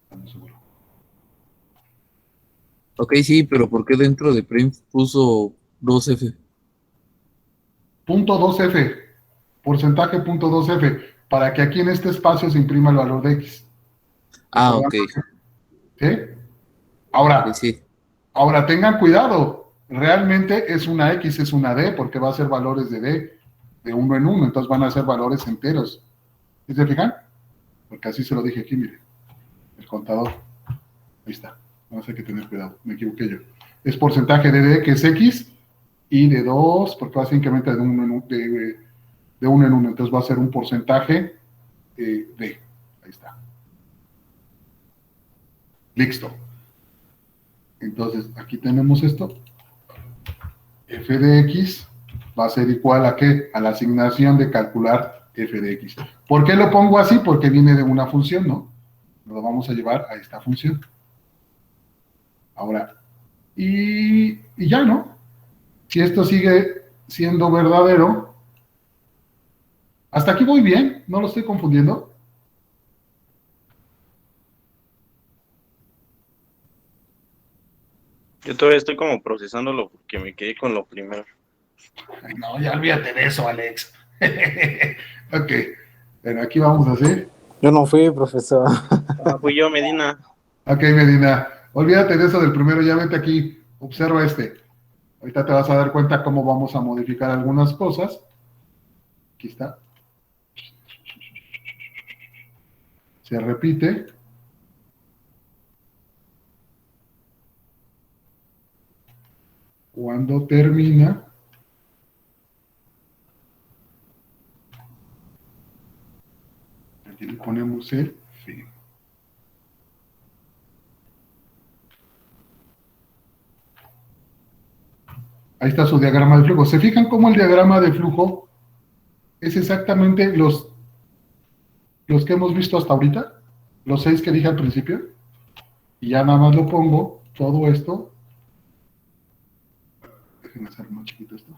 Estamos seguros. Ok, sí, pero ¿por qué dentro de print puso 2F? Punto 2f, porcentaje punto 2f, para que aquí en este espacio se imprima el valor de x. Ok. ¿Sí? Ahora, Sí. ahora tengan cuidado, realmente es una x, es una d, porque va a ser valores de d, de uno en uno, entonces van a ser valores enteros. ¿Sí se fijan? Porque así se lo dije aquí, miren, el contador. Ahí está, vamos a tener que tener cuidado, me equivoqué yo. Es porcentaje de d, que es x, y de 2, porque va a ser incremento de 1 en 1, de 1 en 1, entonces va a ser un porcentaje de, ahí está. Listo. Entonces, aquí tenemos esto, f de x va a ser igual a ¿qué? A la asignación de calcular f de x. ¿Por qué lo pongo así? Porque viene de una función, ¿no? Lo vamos a llevar a esta función. Ahora, y ya, ¿no? Si esto sigue siendo verdadero, hasta aquí voy bien, no lo estoy confundiendo. Yo todavía estoy como procesándolo porque me quedé con lo primero. Ay, no, ya olvídate de eso, Alex. Ok, bueno, aquí vamos a hacer. Yo no fui, profesor. Ah, fui yo, Medina. Ok, Medina, olvídate de eso del primero, ya vete aquí, observa este. Ahorita te vas a dar cuenta cómo vamos a modificar algunas cosas. Aquí está. Se repite. Cuando termina. Aquí le ponemos el fin. Ahí está su diagrama de flujo. ¿Se fijan cómo el diagrama de flujo es exactamente los que hemos visto hasta ahorita? Los 6 que dije al principio. Y ya nada más lo pongo, todo esto. Déjenme hacer más chiquito esto.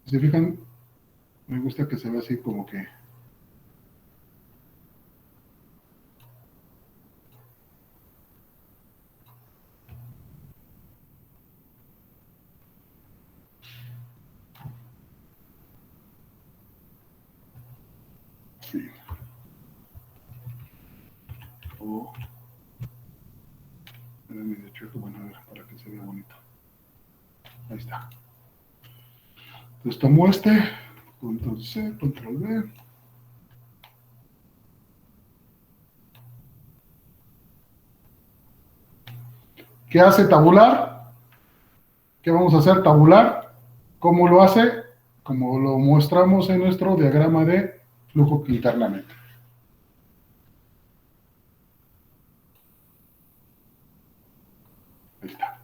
¿Se fijan? Me gusta que se vea así como que... Sí. O... de hecho, bueno, a ver, para que se vea bonito. Ahí está. Entonces tomo este, control C, control V. ¿Qué hace tabular? ¿Qué vamos a hacer? Tabular. ¿Cómo lo hace? Como lo mostramos en nuestro diagrama de flujo internamente. Ahí está.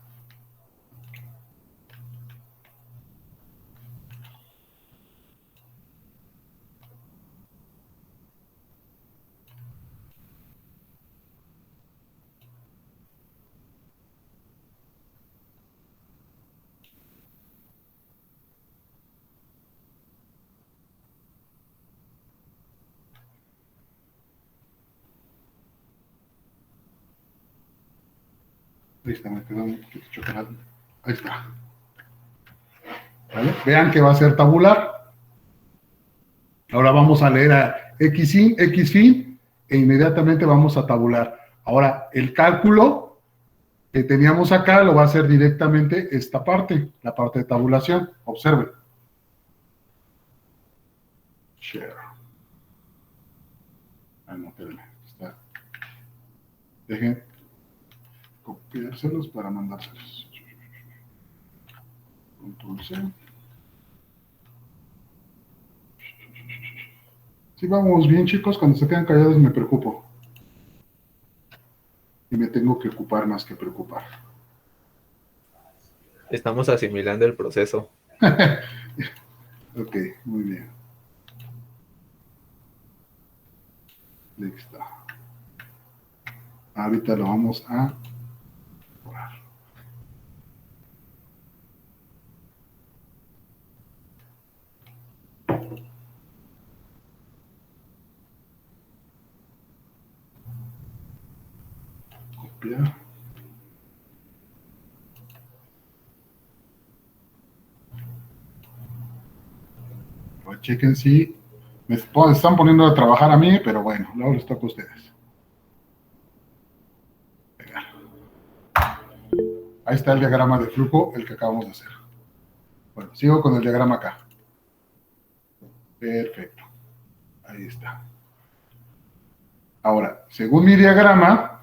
Ahí está, me quedó un poquito de chocolate. Ahí está. ¿Vale? Vean que va a ser tabular. Ahora vamos a leer a xfin e inmediatamente vamos a tabular. Ahora, el cálculo que teníamos acá lo va a hacer directamente esta parte, la parte de tabulación. Observen. Share. Ah, no, espérenme. Está. Dejen copiárselos para mandárselos. Control C. Si vamos bien, chicos, cuando se quedan callados me preocupo. Y me tengo que ocupar más que preocupar. Estamos asimilando el proceso. Ok, muy bien. Listo. Ahorita lo vamos a borrar. Copiar. Pues chequen si me están poniendo a trabajar a mí, pero bueno, luego les toca a ustedes. Venga. Ahí está el diagrama de flujo, el que acabamos de hacer. Bueno, sigo con el diagrama acá. Perfecto. Ahí está. Ahora, según mi diagrama,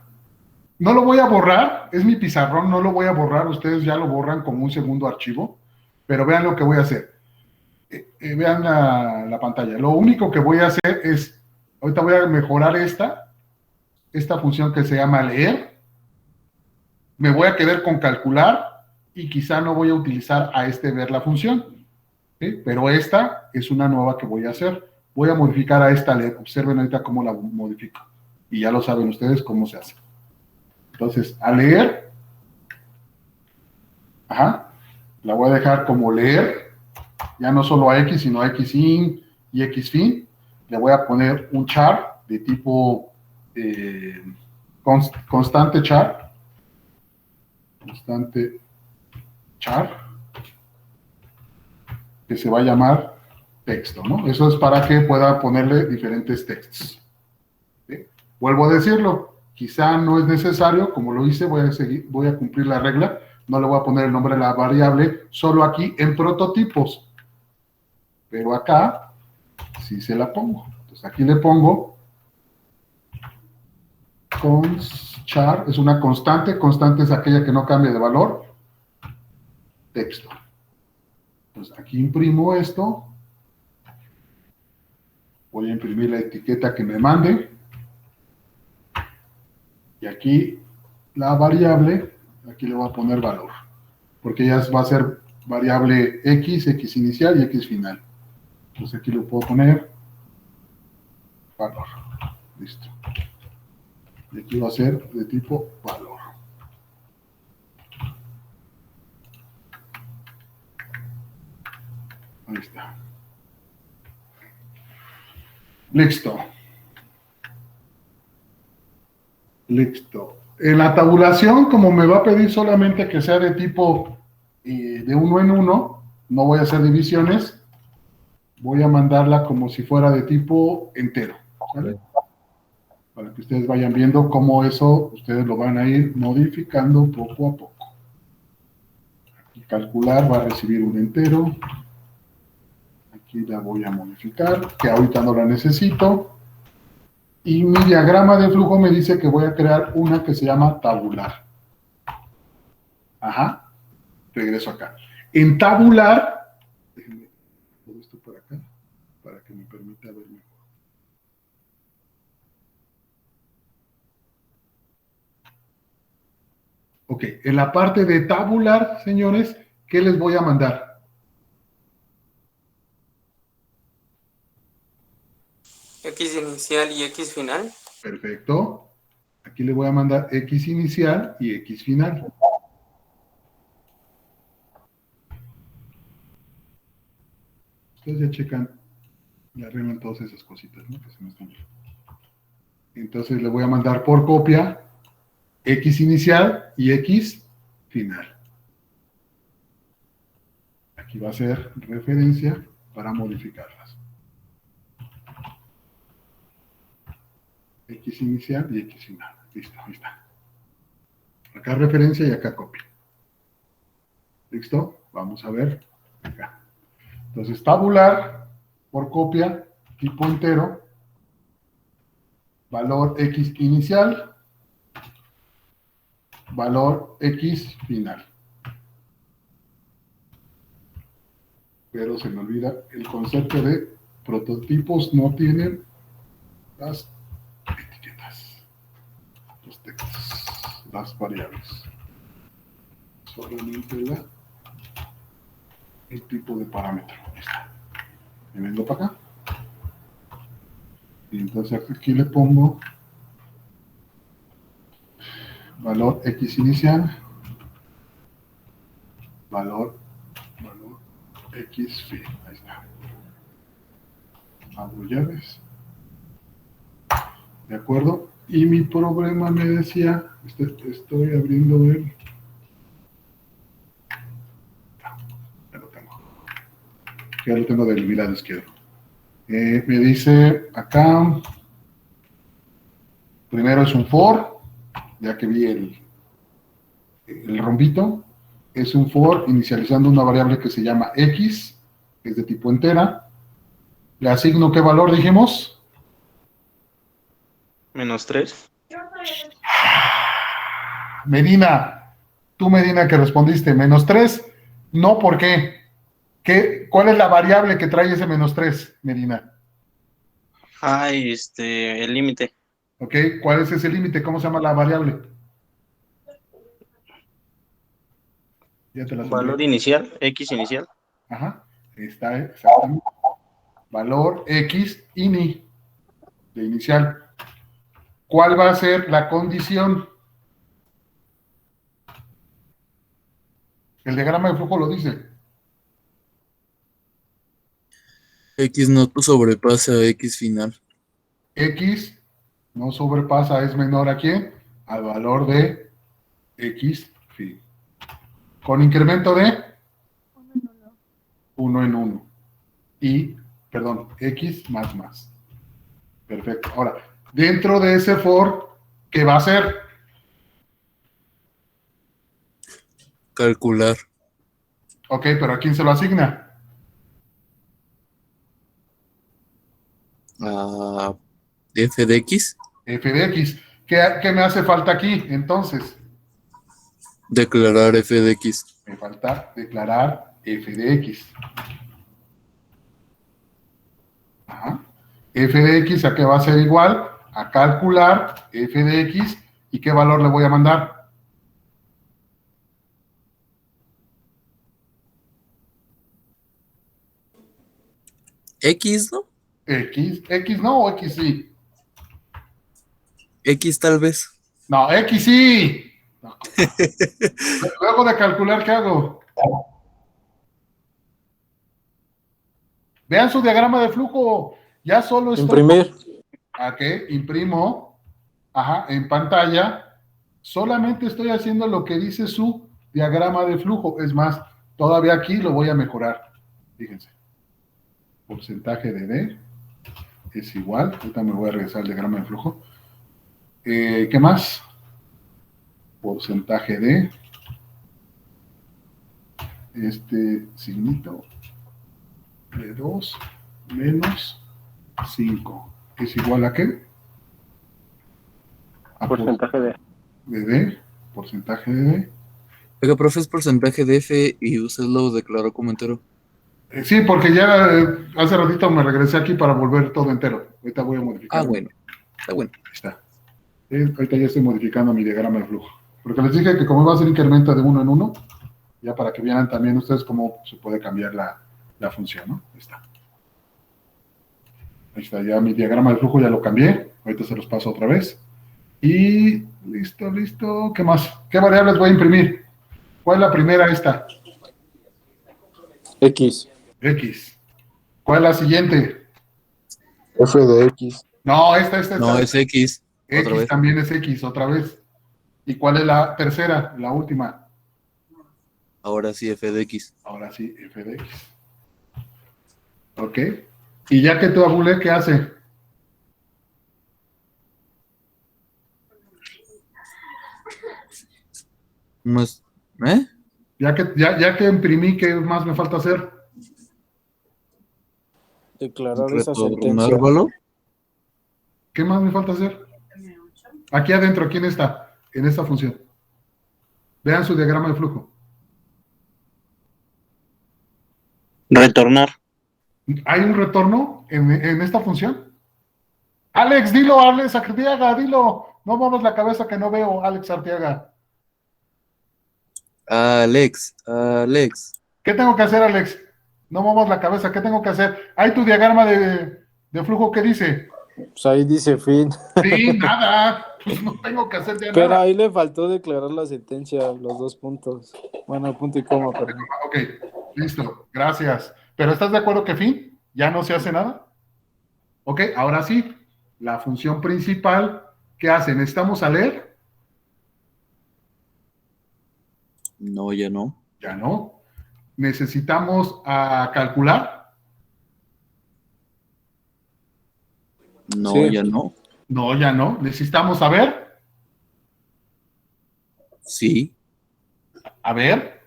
no lo voy a borrar, es mi pizarrón, no lo voy a borrar, ustedes ya lo borran como un segundo archivo, pero vean lo que voy a hacer. Vean la pantalla. Lo único que voy a hacer es, ahorita voy a mejorar esta función que se llama leer. Me voy a quedar con calcular y quizá no voy a utilizar a ver la función, ¿sí? Pero esta es una nueva que voy a hacer. Voy a modificar a esta leer. Observen ahorita cómo la modifico. Y ya lo saben ustedes cómo se hace. Entonces, a leer, la voy a dejar como leer, ya no solo a X, sino a XIN y XFIN. Le voy a poner un char de tipo constante char, que se va a llamar texto, ¿no? Eso es para que pueda ponerle diferentes textos. ¿Sí? Vuelvo a decirlo, quizá no es necesario, como lo hice, voy a cumplir la regla, no le voy a poner el nombre de la variable, solo aquí en prototipos. Pero acá sí se la pongo. Entonces aquí le pongo char, es una constante es aquella que no cambia de valor, texto. Entonces aquí imprimo esto, voy a imprimir la etiqueta que me mande, y aquí la variable, aquí le voy a poner valor, porque ya va a ser variable X, X inicial y X final. Entonces aquí le puedo poner valor, listo. Y aquí va a ser de tipo valor. Ahí está. Listo. Listo. En la tabulación, como me va a pedir solamente que sea de tipo de uno en uno, no voy a hacer divisiones, voy a mandarla como si fuera de tipo entero, ¿vale? Para que ustedes vayan viendo cómo eso ustedes lo van a ir modificando poco a poco. Aquí calcular va a recibir un entero. Aquí la voy a modificar, que ahorita no la necesito. Y mi diagrama de flujo me dice que voy a crear una que se llama tabular. Regreso acá. En tabular, déjenme poner esto por acá, para que me permita ver mejor. Ok, en la parte de tabular, señores, ¿qué les voy a mandar? X inicial y X final. Perfecto. Aquí le voy a mandar X inicial y X final. Ustedes ya checan, ya arreglan todas esas cositas, ¿no? Que se me están yendo. Entonces le voy a mandar por copia X inicial y X final. Aquí va a ser referencia para modificarlas. X inicial y X final. Listo, ahí está. Acá referencia y acá copia. ¿Listo? Vamos a ver acá. Entonces, tabular por copia, tipo entero, valor X inicial, valor X final. Pero se me olvida el concepto de prototipos no tienen las etiquetas, los textos, las variables. Solamente el tipo de parámetro. Ahí está. Me vengo para acá. Y entonces aquí le pongo valor X inicial, valor X fin. Ahí está. Abro llaves. ¿De acuerdo? Y mi problema me decía, estoy abriendo el... Ya lo tengo. Ya lo tengo del lado izquierdo. Me dice acá, primero es un for, ya que vi el rombito, es un for inicializando una variable que se llama X, que es de tipo entera. Le asigno ¿qué valor dijimos? -3. Medina, tú Medina que respondiste, -3, no, ¿por qué? ¿Cuál es la variable que trae ese -3, Medina? El límite. Ok, ¿cuál es ese límite? ¿Cómo se llama la variable? Ya te las Valor envié. inicial, X inicial. Ajá, está exactamente. Valor X ini de inicial. ¿Cuál va a ser la condición? El diagrama de flujo lo dice. X no sobrepasa X final. X no sobrepasa, es menor a quién? Al valor de X fin. Con incremento de 1 en 1. Y, perdón, X más más. Perfecto. Ahora, dentro de ese for, ¿qué va a hacer? Calcular. Ok, pero ¿a quién se lo asigna? A f de x. F de X. ¿Qué me hace falta aquí? Entonces, Declarar f de x. me falta declarar F de X. Ajá. F de X, ¿a qué va a ser igual? A calcular F de X. ¿Y qué valor le voy a mandar? X, ¿no? X no o X sí. X tal vez. No, X sí. No. Luego de calcular, ¿qué hago? Vean su diagrama de flujo. Ya solo estoy... Imprimir. ¿A qué? Imprimo. Ajá, en pantalla. Solamente estoy haciendo lo que dice su diagrama de flujo. Es más, todavía aquí lo voy a mejorar. Fíjense. Porcentaje de D es igual. Ahorita me voy a regresar al diagrama de flujo. ¿Qué más? Porcentaje de este signito de 2 menos 5 es igual a ¿qué? A Porcentaje de... D, porcentaje de D. Oiga, profe, es porcentaje de f y usted lo declaró como entero. Sí, porque ya hace ratito me regresé aquí para volver todo entero. Ahorita voy a modificar. Ah, bueno. Está bueno. Ahí está. Ahorita ya estoy modificando mi diagrama de flujo. Porque les dije que como va a ser incremento de 1 en 1, ya para que vean también ustedes cómo se puede cambiar la función, ¿no? Ahí está. Ahí está, ya mi diagrama de flujo ya lo cambié. Ahorita se los paso otra vez. Y listo, listo. ¿Qué más? ¿Qué variables voy a imprimir? ¿Cuál es la primera esta? X. X. ¿Cuál es la siguiente? F de X. No, esta. No, es X. Otra X vez. también es X, otra vez. ¿Y cuál es la tercera, la última? Ahora sí, f de x. Ahora sí, F de X. ¿Ok? Y ya que tabulé, ¿qué hace? Más, ¿eh? Ya que imprimí, ¿qué más me falta hacer? Declarar esa Retornar sentencia. valor. ¿Qué más me falta hacer? Aquí adentro, ¿quién está? En esta función. Vean su diagrama de flujo. Retornar. ¿Hay un retorno en esta función? Alex, dilo, Alex Arteaga, dilo. No muevas la cabeza que no veo, Alex Arteaga. Alex. ¿Qué tengo que hacer, Alex? No muevas la cabeza, ¿qué tengo que hacer? ¿Hay tu diagrama de flujo que dice? Pues ahí dice fin. Sí, nada. Pues no tengo que hacer ya Pero nada. ahí le faltó declarar la sentencia, los 2 puntos. Bueno, punto y coma, perdón. Ok, listo, gracias. ¿Pero estás de acuerdo que fin? ¿Ya no se hace nada? Ok, ahora sí, la función principal, ¿qué hace? ¿Necesitamos a leer? No, ya no. Ya no. ¿Necesitamos a calcular? No, Sí. ya no. No, ya no. ¿Necesitamos a ver? Sí. A ver.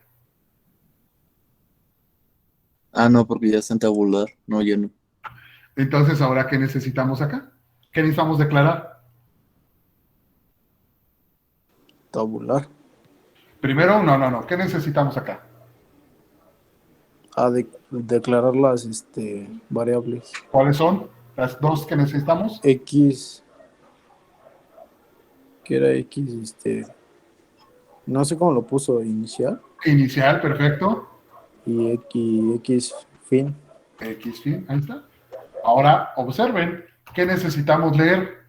Ah, no, porque ya está en tabular. No, ya no. Entonces, ¿ahora qué necesitamos acá? ¿Qué necesitamos declarar? Tabular. Primero, no. ¿Qué necesitamos acá? A declarar las variables. ¿Cuáles son las dos que necesitamos? X. Que era X, No sé cómo lo puso, inicial Inicial, perfecto. y X fin. X fin, ahí está. Ahora observen, ¿qué necesitamos leer?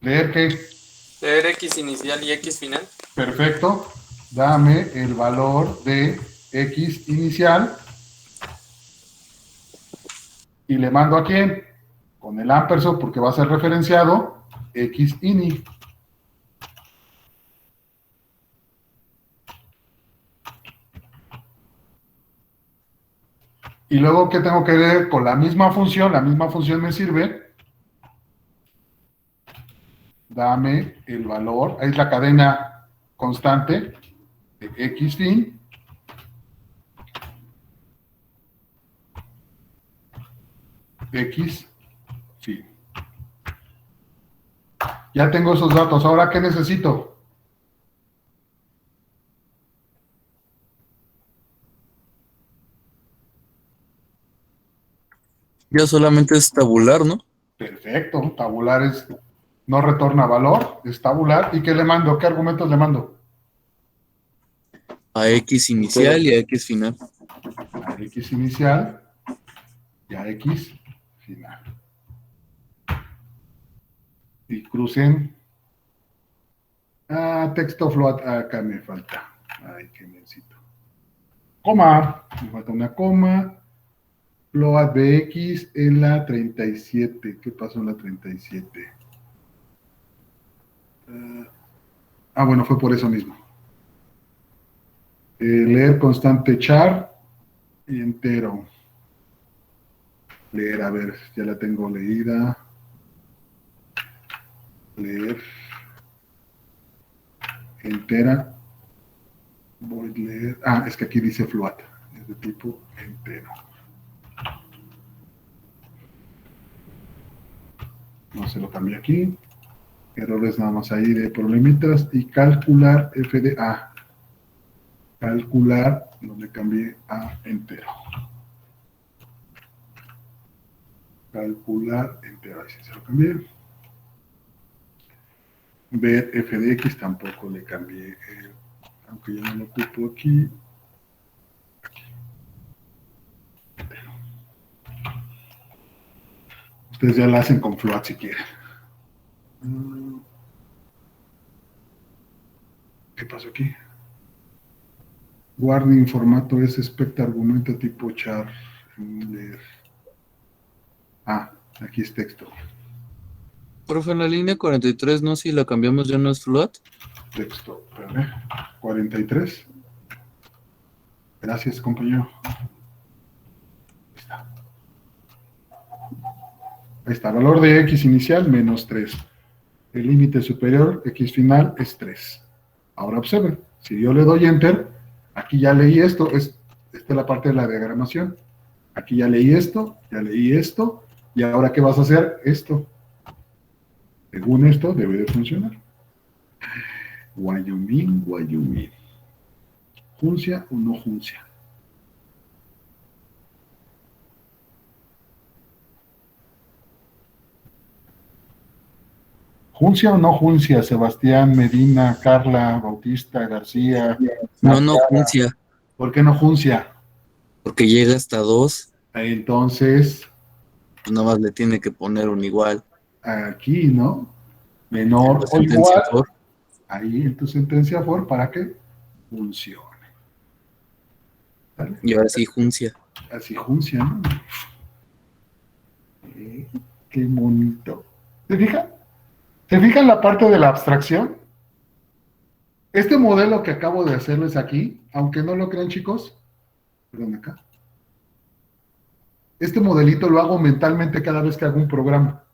¿Leer qué? Leer X inicial y X final. Perfecto. Dame el valor de X inicial. ¿Y le mando a quién? Con el ampersand, porque va a ser referenciado, X ini. Y luego, ¿qué tengo que ver? Con la misma función me sirve. Dame el valor, ahí es la cadena constante de X fin. X fin. Ya tengo esos datos. Ahora, ¿qué necesito? Ya solamente es tabular, ¿no? Perfecto. Tabular es, no retorna valor, es tabular. ¿Y qué le mando? ¿Qué argumentos le mando? A X inicial y a X final. A X inicial y a X final. Y crucen. Texto float. Acá me falta. Ay, qué necesito. Coma. Me falta una coma. Float BX en la 37. ¿Qué pasó en la 37? Bueno, fue por eso mismo. Leer constante char y entero. Leer, a ver, ya la tengo leída. Leer entera. Voy a leer. Es que aquí dice float. Es de tipo entero. No se lo cambié aquí. Errores nada más ahí de problemitas. Y calcular FDA. Calcular, donde cambié a entero. Calcular entero. Ahí sí se lo cambié. Ver f de x tampoco le cambié, aunque ya no lo ocupo aquí. Ustedes ya la hacen con float si quieren. ¿Qué pasó aquí? Warning formato es expecta argumento tipo char. Leer. Aquí es texto. Profe, en la línea 43, ¿no? Si la cambiamos ya no es float. Texto, espérame. 43. Gracias, compañero. Ahí está. Valor de X inicial, menos 3. El límite superior, X final, es 3. Ahora observen. Si yo le doy Enter, aquí ya leí esto. Esta es la parte de la diagramación. Aquí ya leí esto, y ahora, ¿qué vas a hacer? Esto. Según esto, debe de funcionar. Wyoming. ¿Juncia o no juncia? ¿Juncia o no juncia? Sebastián, Medina, Carla, Bautista, García. No juncia. ¿Por qué no juncia? Porque llega hasta 2. Entonces, pues nada más le tiene que poner un igual. Aquí, ¿no? Menor o igual. Ahí en tu sentencia for para que funcione. ¿Vale? Y ahora sí juncia. Así juncia, ¿no? Qué bonito. ¿Se fijan? ¿Se fijan la parte de la abstracción? Este modelo que acabo de hacerles aquí, aunque no lo crean, chicos, perdón, acá. Este modelito lo hago mentalmente cada vez que hago un programa.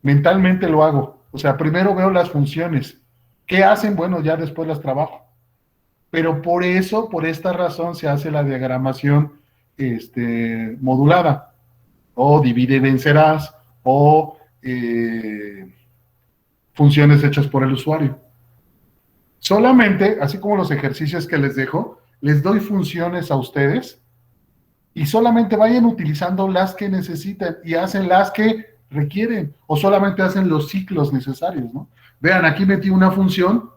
Mentalmente lo hago. O sea, primero veo las funciones. ¿Qué hacen? Bueno, ya después las trabajo. Pero por eso, por esta razón, se hace la diagramación modulada. O divide y vencerás, o funciones hechas por el usuario. Solamente, así como los ejercicios que les dejo, les doy funciones a ustedes y solamente vayan utilizando las que necesitan y hacen las que requieren, o solamente hacen los ciclos necesarios, ¿no? Vean, aquí metí una función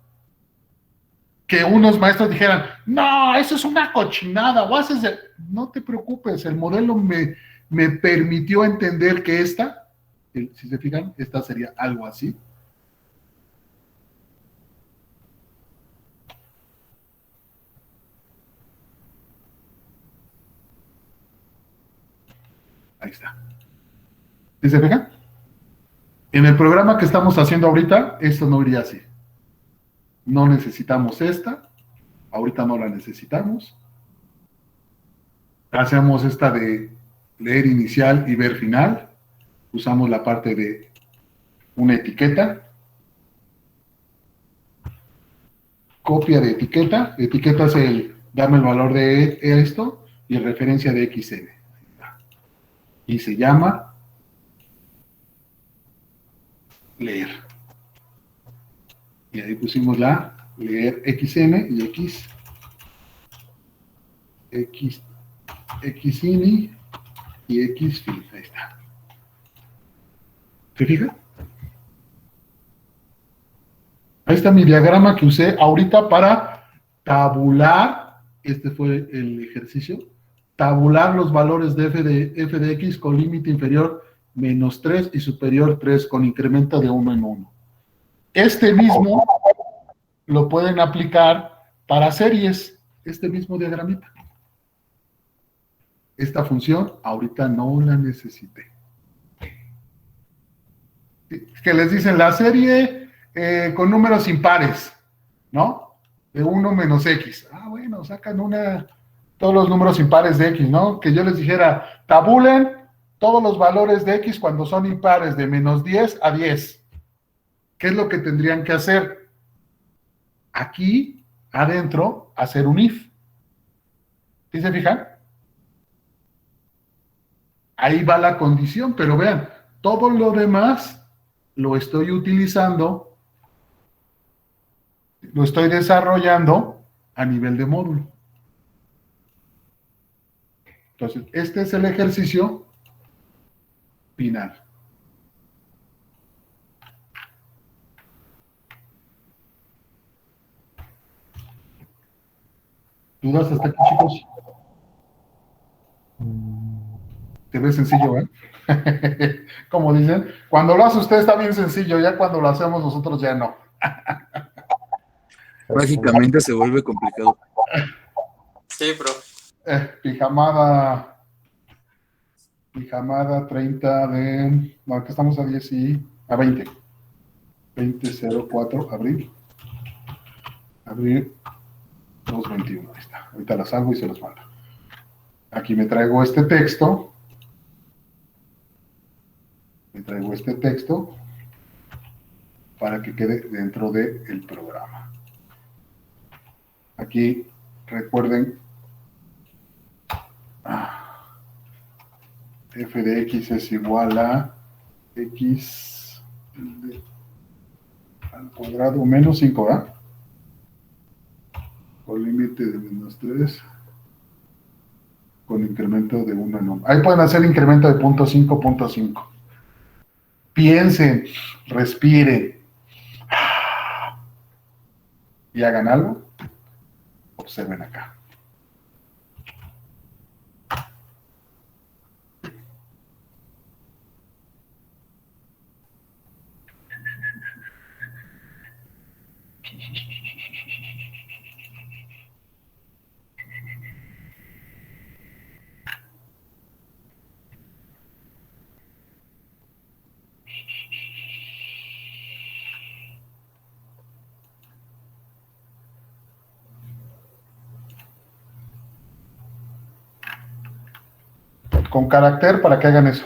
que unos maestros dijeran, no, eso es una cochinada, o haces no te preocupes, el modelo me permitió entender que esta, si se fijan, esta sería algo así. Ahí está. ¿Sí se fijan? En el programa que estamos haciendo ahorita, esto no iría así. No necesitamos esta. Ahorita no la necesitamos. Hacemos esta de leer inicial y ver final. Usamos la parte de una etiqueta. Copia de etiqueta. Etiqueta es el darme el valor de esto y referencia de XN. Y se llama leer. Y ahí pusimos la leer XN y XINI y XFIN. Ahí está. ¿Se fijan? Ahí está mi diagrama que usé ahorita para tabular, este fue el ejercicio, tabular los valores de f de x con límite inferior menos 3 y superior 3 con incremento de 1 en 1. Este mismo lo pueden aplicar para series, este mismo diagramita. Esta función ahorita no la necesité. Que les dicen la serie con números impares, ¿no? De 1 menos x. Ah, bueno, sacan todos los números impares de x, ¿no? Que yo les dijera, tabulen todos los valores de x cuando son impares de menos 10 a 10. ¿Qué es lo que tendrían que hacer? Aquí, adentro, hacer un if. ¿Sí se fijan? Ahí va la condición, pero vean, todo lo demás lo estoy utilizando, lo estoy desarrollando a nivel de módulo. Entonces, este es el ejercicio final. ¿Dudas hasta aquí, chicos? Te ve sencillo, ¿eh? Como dicen, cuando lo hace usted está bien sencillo, ya cuando lo hacemos nosotros ya no. Mágicamente se vuelve complicado. Sí, profe. Pijamada 30 de... No, aquí estamos a 10 y... a 20. 20.04, abril. Abril 2.21, ahí está. Ahorita las hago y se los mando. Aquí me traigo este texto. Para que quede dentro del programa. Aquí, recuerden, f de x es igual a x al cuadrado menos 5, ¿ah? Con límite de menos 3, con incremento de 1 en 1. Ahí pueden hacer incremento de 0.5, 0.5. Piensen, respiren y hagan algo. Observen acá. Con carácter para que hagan eso.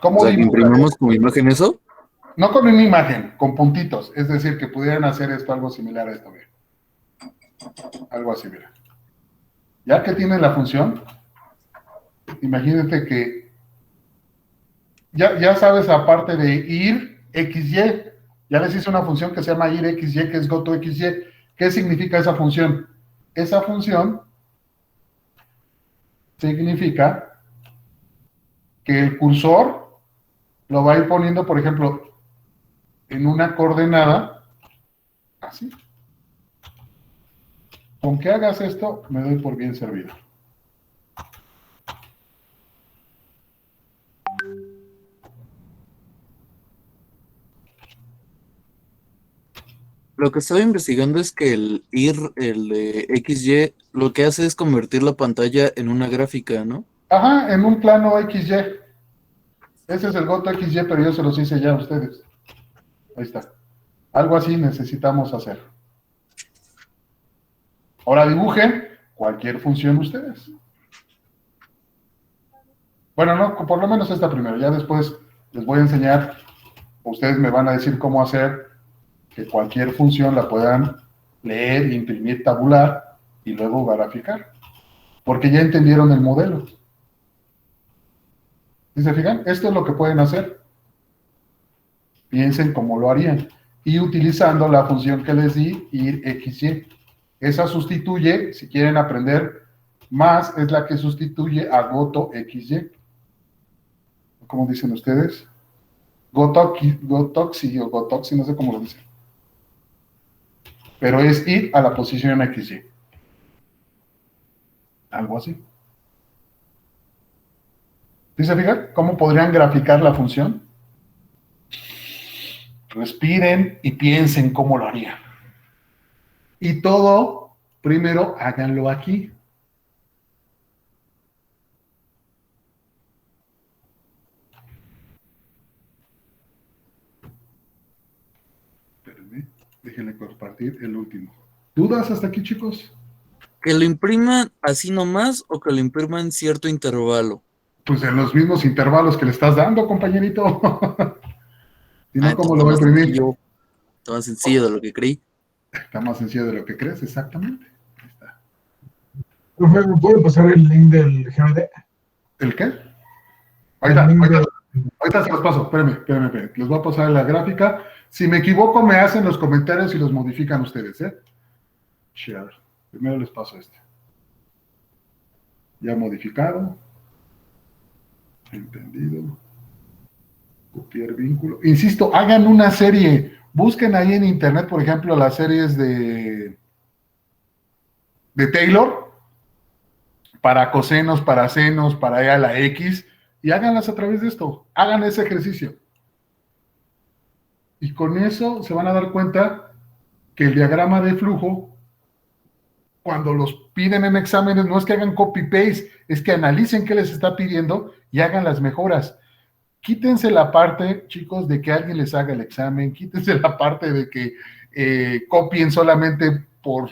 ¿Cómo O sea, que imprimimos como imagen eso. No con una imagen, con puntitos. Es decir, que pudieran hacer esto, algo similar a esto. Mira. Algo así, mira. Ya que tienen la función, imagínate que ya sabes, aparte de ir, XY, ya les hice una función que se llama ir XY, que es goto XY. ¿Qué significa esa función? esa función significa que el cursor lo va a ir poniendo, por ejemplo, en una coordenada, así. Con que hagas esto, me doy por bien servido. Lo que estaba investigando es que el de XY, lo que hace es convertir la pantalla en una gráfica, ¿no? Ajá, en un plano XY. Ese es el Goto XY, pero yo se los hice ya a ustedes. Ahí está. Algo así necesitamos hacer. Ahora dibujen cualquier función ustedes. Bueno, no, por lo menos esta primero. Ya después les voy a enseñar, ustedes me van a decir cómo hacer que cualquier función la puedan leer, imprimir, tabular y luego graficar. Porque ya entendieron el modelo. ¿Sí se fijan? Esto es lo que pueden hacer. Piensen cómo lo harían. Y utilizando la función que les di, ir-xy. Esa sustituye, si quieren aprender más, es la que sustituye a Goto XY. ¿Cómo dicen ustedes? Gotoxi o Gotoxi, no sé cómo lo dicen. Pero es ir a la posición XY. Algo así. ¿Sí se fijan? ¿Cómo podrían graficar la función? Respiren y piensen cómo lo harían. Y todo, primero háganlo aquí. Espérenme, déjenme compartir el último. ¿Dudas hasta aquí, chicos? ¿Que lo impriman así nomás o que lo impriman en cierto intervalo? Pues en los mismos intervalos que le estás dando, compañerito. Si no, ¿cómo Entonces lo va a imprimir? Está más sencillo de lo que creí. Está más sencillo de lo que crees, exactamente. Ahí está. Profe, ¿me puede pasar el link del GBD? ¿El qué? Ahorita se los paso, espérenme. Les voy a pasar la gráfica. Si me equivoco, me hacen los comentarios y los modifican ustedes, ¿eh? Share. Primero les paso este. Ya modificado. Entendido. Copiar vínculo. Insisto, hagan una serie. Busquen ahí en internet, por ejemplo, las series de Taylor, para cosenos, para senos, para E a la X, y háganlas a través de esto. Hagan ese ejercicio. Y con eso se van a dar cuenta que el diagrama de flujo, cuando los piden en exámenes, no es que hagan copy-paste, es que analicen qué les está pidiendo y hagan las mejoras. Quítense la parte, chicos, de que alguien les haga el examen, quítense la parte de que copien solamente por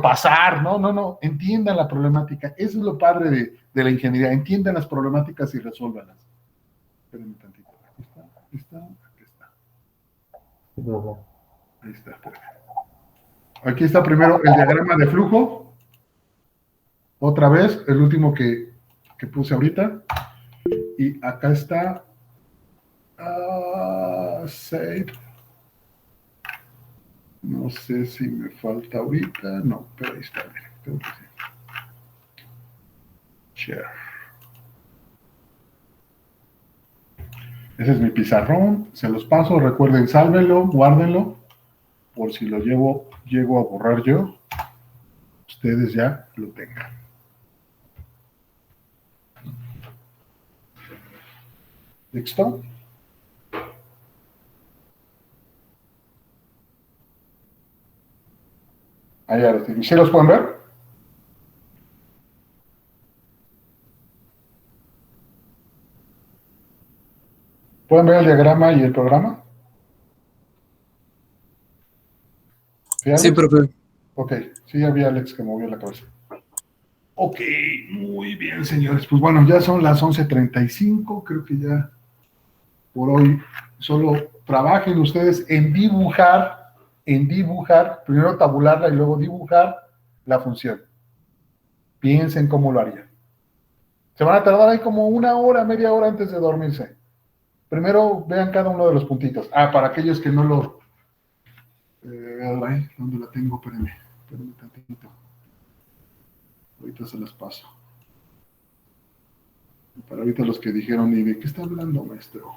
pasar, no, entiendan la problemática. Eso es lo padre de la ingeniería, entiendan las problemáticas y resuélvanlas. Espérenme tantito, aquí está. Ahí está, espérenme. Aquí está primero el diagrama de flujo. Otra vez, el último que puse ahorita. Y acá está save. No sé si me falta ahorita. No, pero ahí está. Miren, share. Ese es mi pizarrón. Se los paso. Recuerden, sálvenlo, guárdenlo. Por si lo llego a borrar yo, ustedes ya lo tengan. ¿Listo? Ahí ya los tengo. ¿Sí los pueden ver? ¿Pueden ver el diagrama y el programa? Sí, profe. Ok, sí, ya vi a Alex que movió la cabeza. Ok, muy bien, señores. Pues bueno, ya son las 11:35, creo que ya por hoy solo trabajen ustedes en dibujar, primero tabularla y luego dibujar la función. Piensen cómo lo harían. Se van a tardar ahí como una hora, media hora antes de dormirse. Primero vean cada uno de los puntitos. Para aquellos que no lo... ¿dónde la tengo? Espérenme tantito. Ahorita se las paso. Para ahorita los que dijeron, ¿y de qué está hablando, maestro?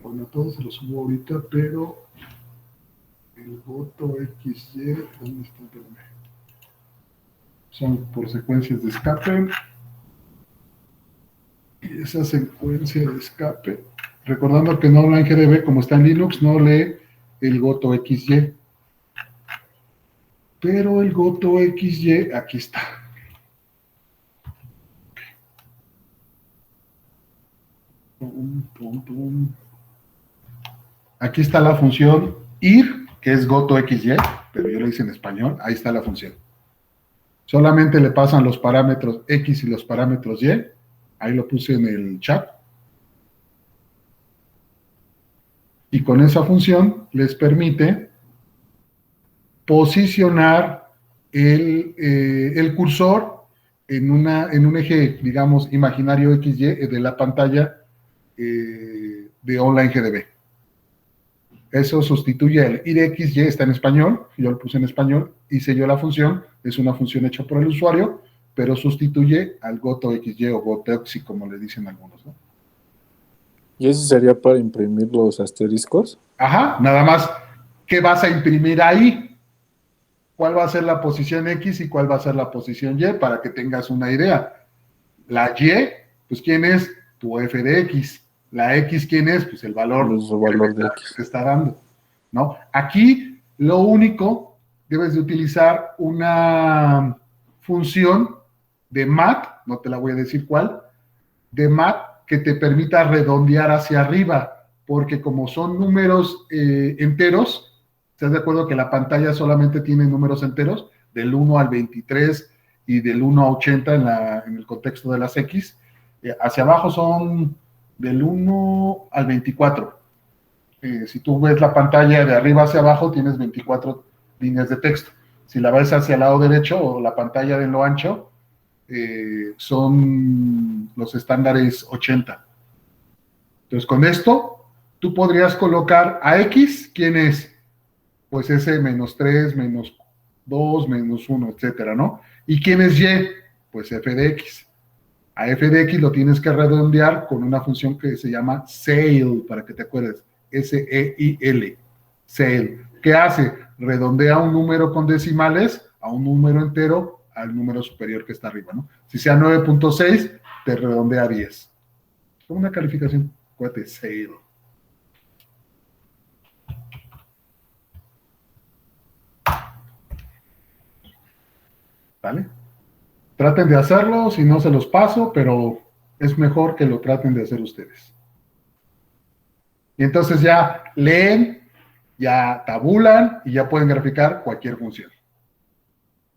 Bueno, todos se los subo ahorita, pero el voto XY, ¿dónde está? Espérame. Son por secuencias de escape. Y esa secuencia de escape, recordando que no Online GDB, como está en Linux, no lee el goto XY. Pero el goto XY, aquí está. Aquí está la función ir, que es goto XY, pero yo lo hice en español, ahí está la función. Solamente le pasan los parámetros X y los parámetros Y, ahí lo puse en el chat. Y con esa función les permite posicionar el cursor en un eje, digamos, imaginario XY de la pantalla de Online GDB. Eso sustituye el IDXY, está en español, yo lo puse en español, hice yo la función, es una función hecha por el usuario, pero sustituye al goto XY o gotoxy, como le dicen algunos, ¿no? ¿Y eso sería para imprimir los asteriscos? Ajá, nada más, ¿qué vas a imprimir ahí? ¿Cuál va a ser la posición X y cuál va a ser la posición Y? Para que tengas una idea. La Y, pues, ¿quién es? Tu f de X. La X, ¿quién es? Pues el valor de X que te está dando, ¿no? Aquí, lo único, debes de utilizar una función de mat, no te la voy a decir cuál, de mat que te permita redondear hacia arriba, porque como son números enteros, ¿estás de acuerdo que la pantalla solamente tiene números enteros? Del 1 al 23 y del 1 a 80 en el contexto de las X. Hacia abajo son del 1 al 24. Si tú ves la pantalla de arriba hacia abajo, tienes 24 líneas de texto. Si la ves hacia el lado derecho o la pantalla de lo ancho, son los estándares 80. Entonces, con esto, tú podrías colocar a X, ¿quién es? Pues ese -3, -2, -1, etcétera, ¿no? ¿Y quién es Y? Pues f de X. A f de X lo tienes que redondear con una función que se llama SEIL, para que te acuerdes, S-E-I-L, SEIL. ¿Qué hace? Redondea un número con decimales a un número entero al número superior que está arriba, ¿no? Si sea 9.6, te redondea a 10. Con una calificación, acuérdate, SEIL. ¿Vale? Traten de hacerlo, si no se los paso, pero es mejor que lo traten de hacer ustedes. Y entonces ya leen, ya tabulan y ya pueden graficar cualquier función.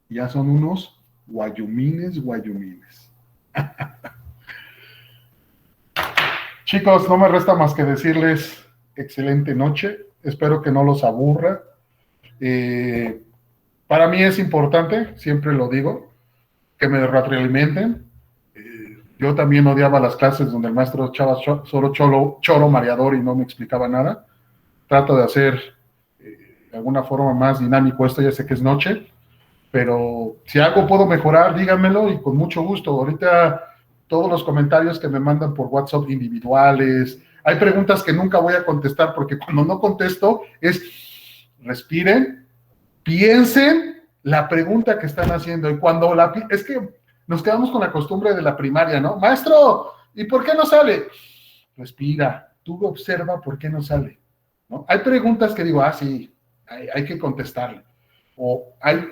Ya son unos guayumines. Chicos, no me resta más que decirles excelente noche. Espero que no los aburra. Para mí es importante, siempre lo digo, que me retroalimenten. Yo también odiaba las clases donde el maestro echaba solo choro mareador y no me explicaba nada. Trato de hacer de alguna forma más dinámico esto, ya sé que es noche, pero si algo puedo mejorar, díganmelo y con mucho gusto. Ahorita todos los comentarios que me mandan por WhatsApp individuales, hay preguntas que nunca voy a contestar porque cuando no contesto es respiren, piensen la pregunta que están haciendo y cuando es que nos quedamos con la costumbre de la primaria, ¿no? Maestro, ¿y por qué no sale? Respira, tú observa por qué no sale, ¿no? Hay preguntas que digo, sí, hay que contestarle. O hay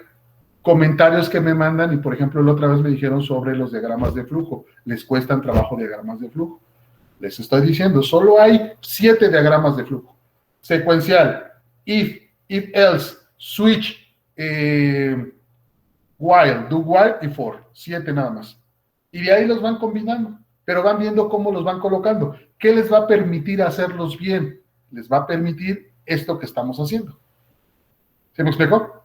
comentarios que me mandan y, por ejemplo, la otra vez me dijeron sobre los diagramas de flujo. Les cuestan trabajo diagramas de flujo. Les estoy diciendo, solo hay 7 diagramas de flujo. Secuencial, if else, switch, while, do while y for. 7 nada más. Y de ahí los van combinando, pero van viendo cómo los van colocando. ¿Qué les va a permitir hacerlos bien? Les va a permitir esto que estamos haciendo. ¿Se me explicó?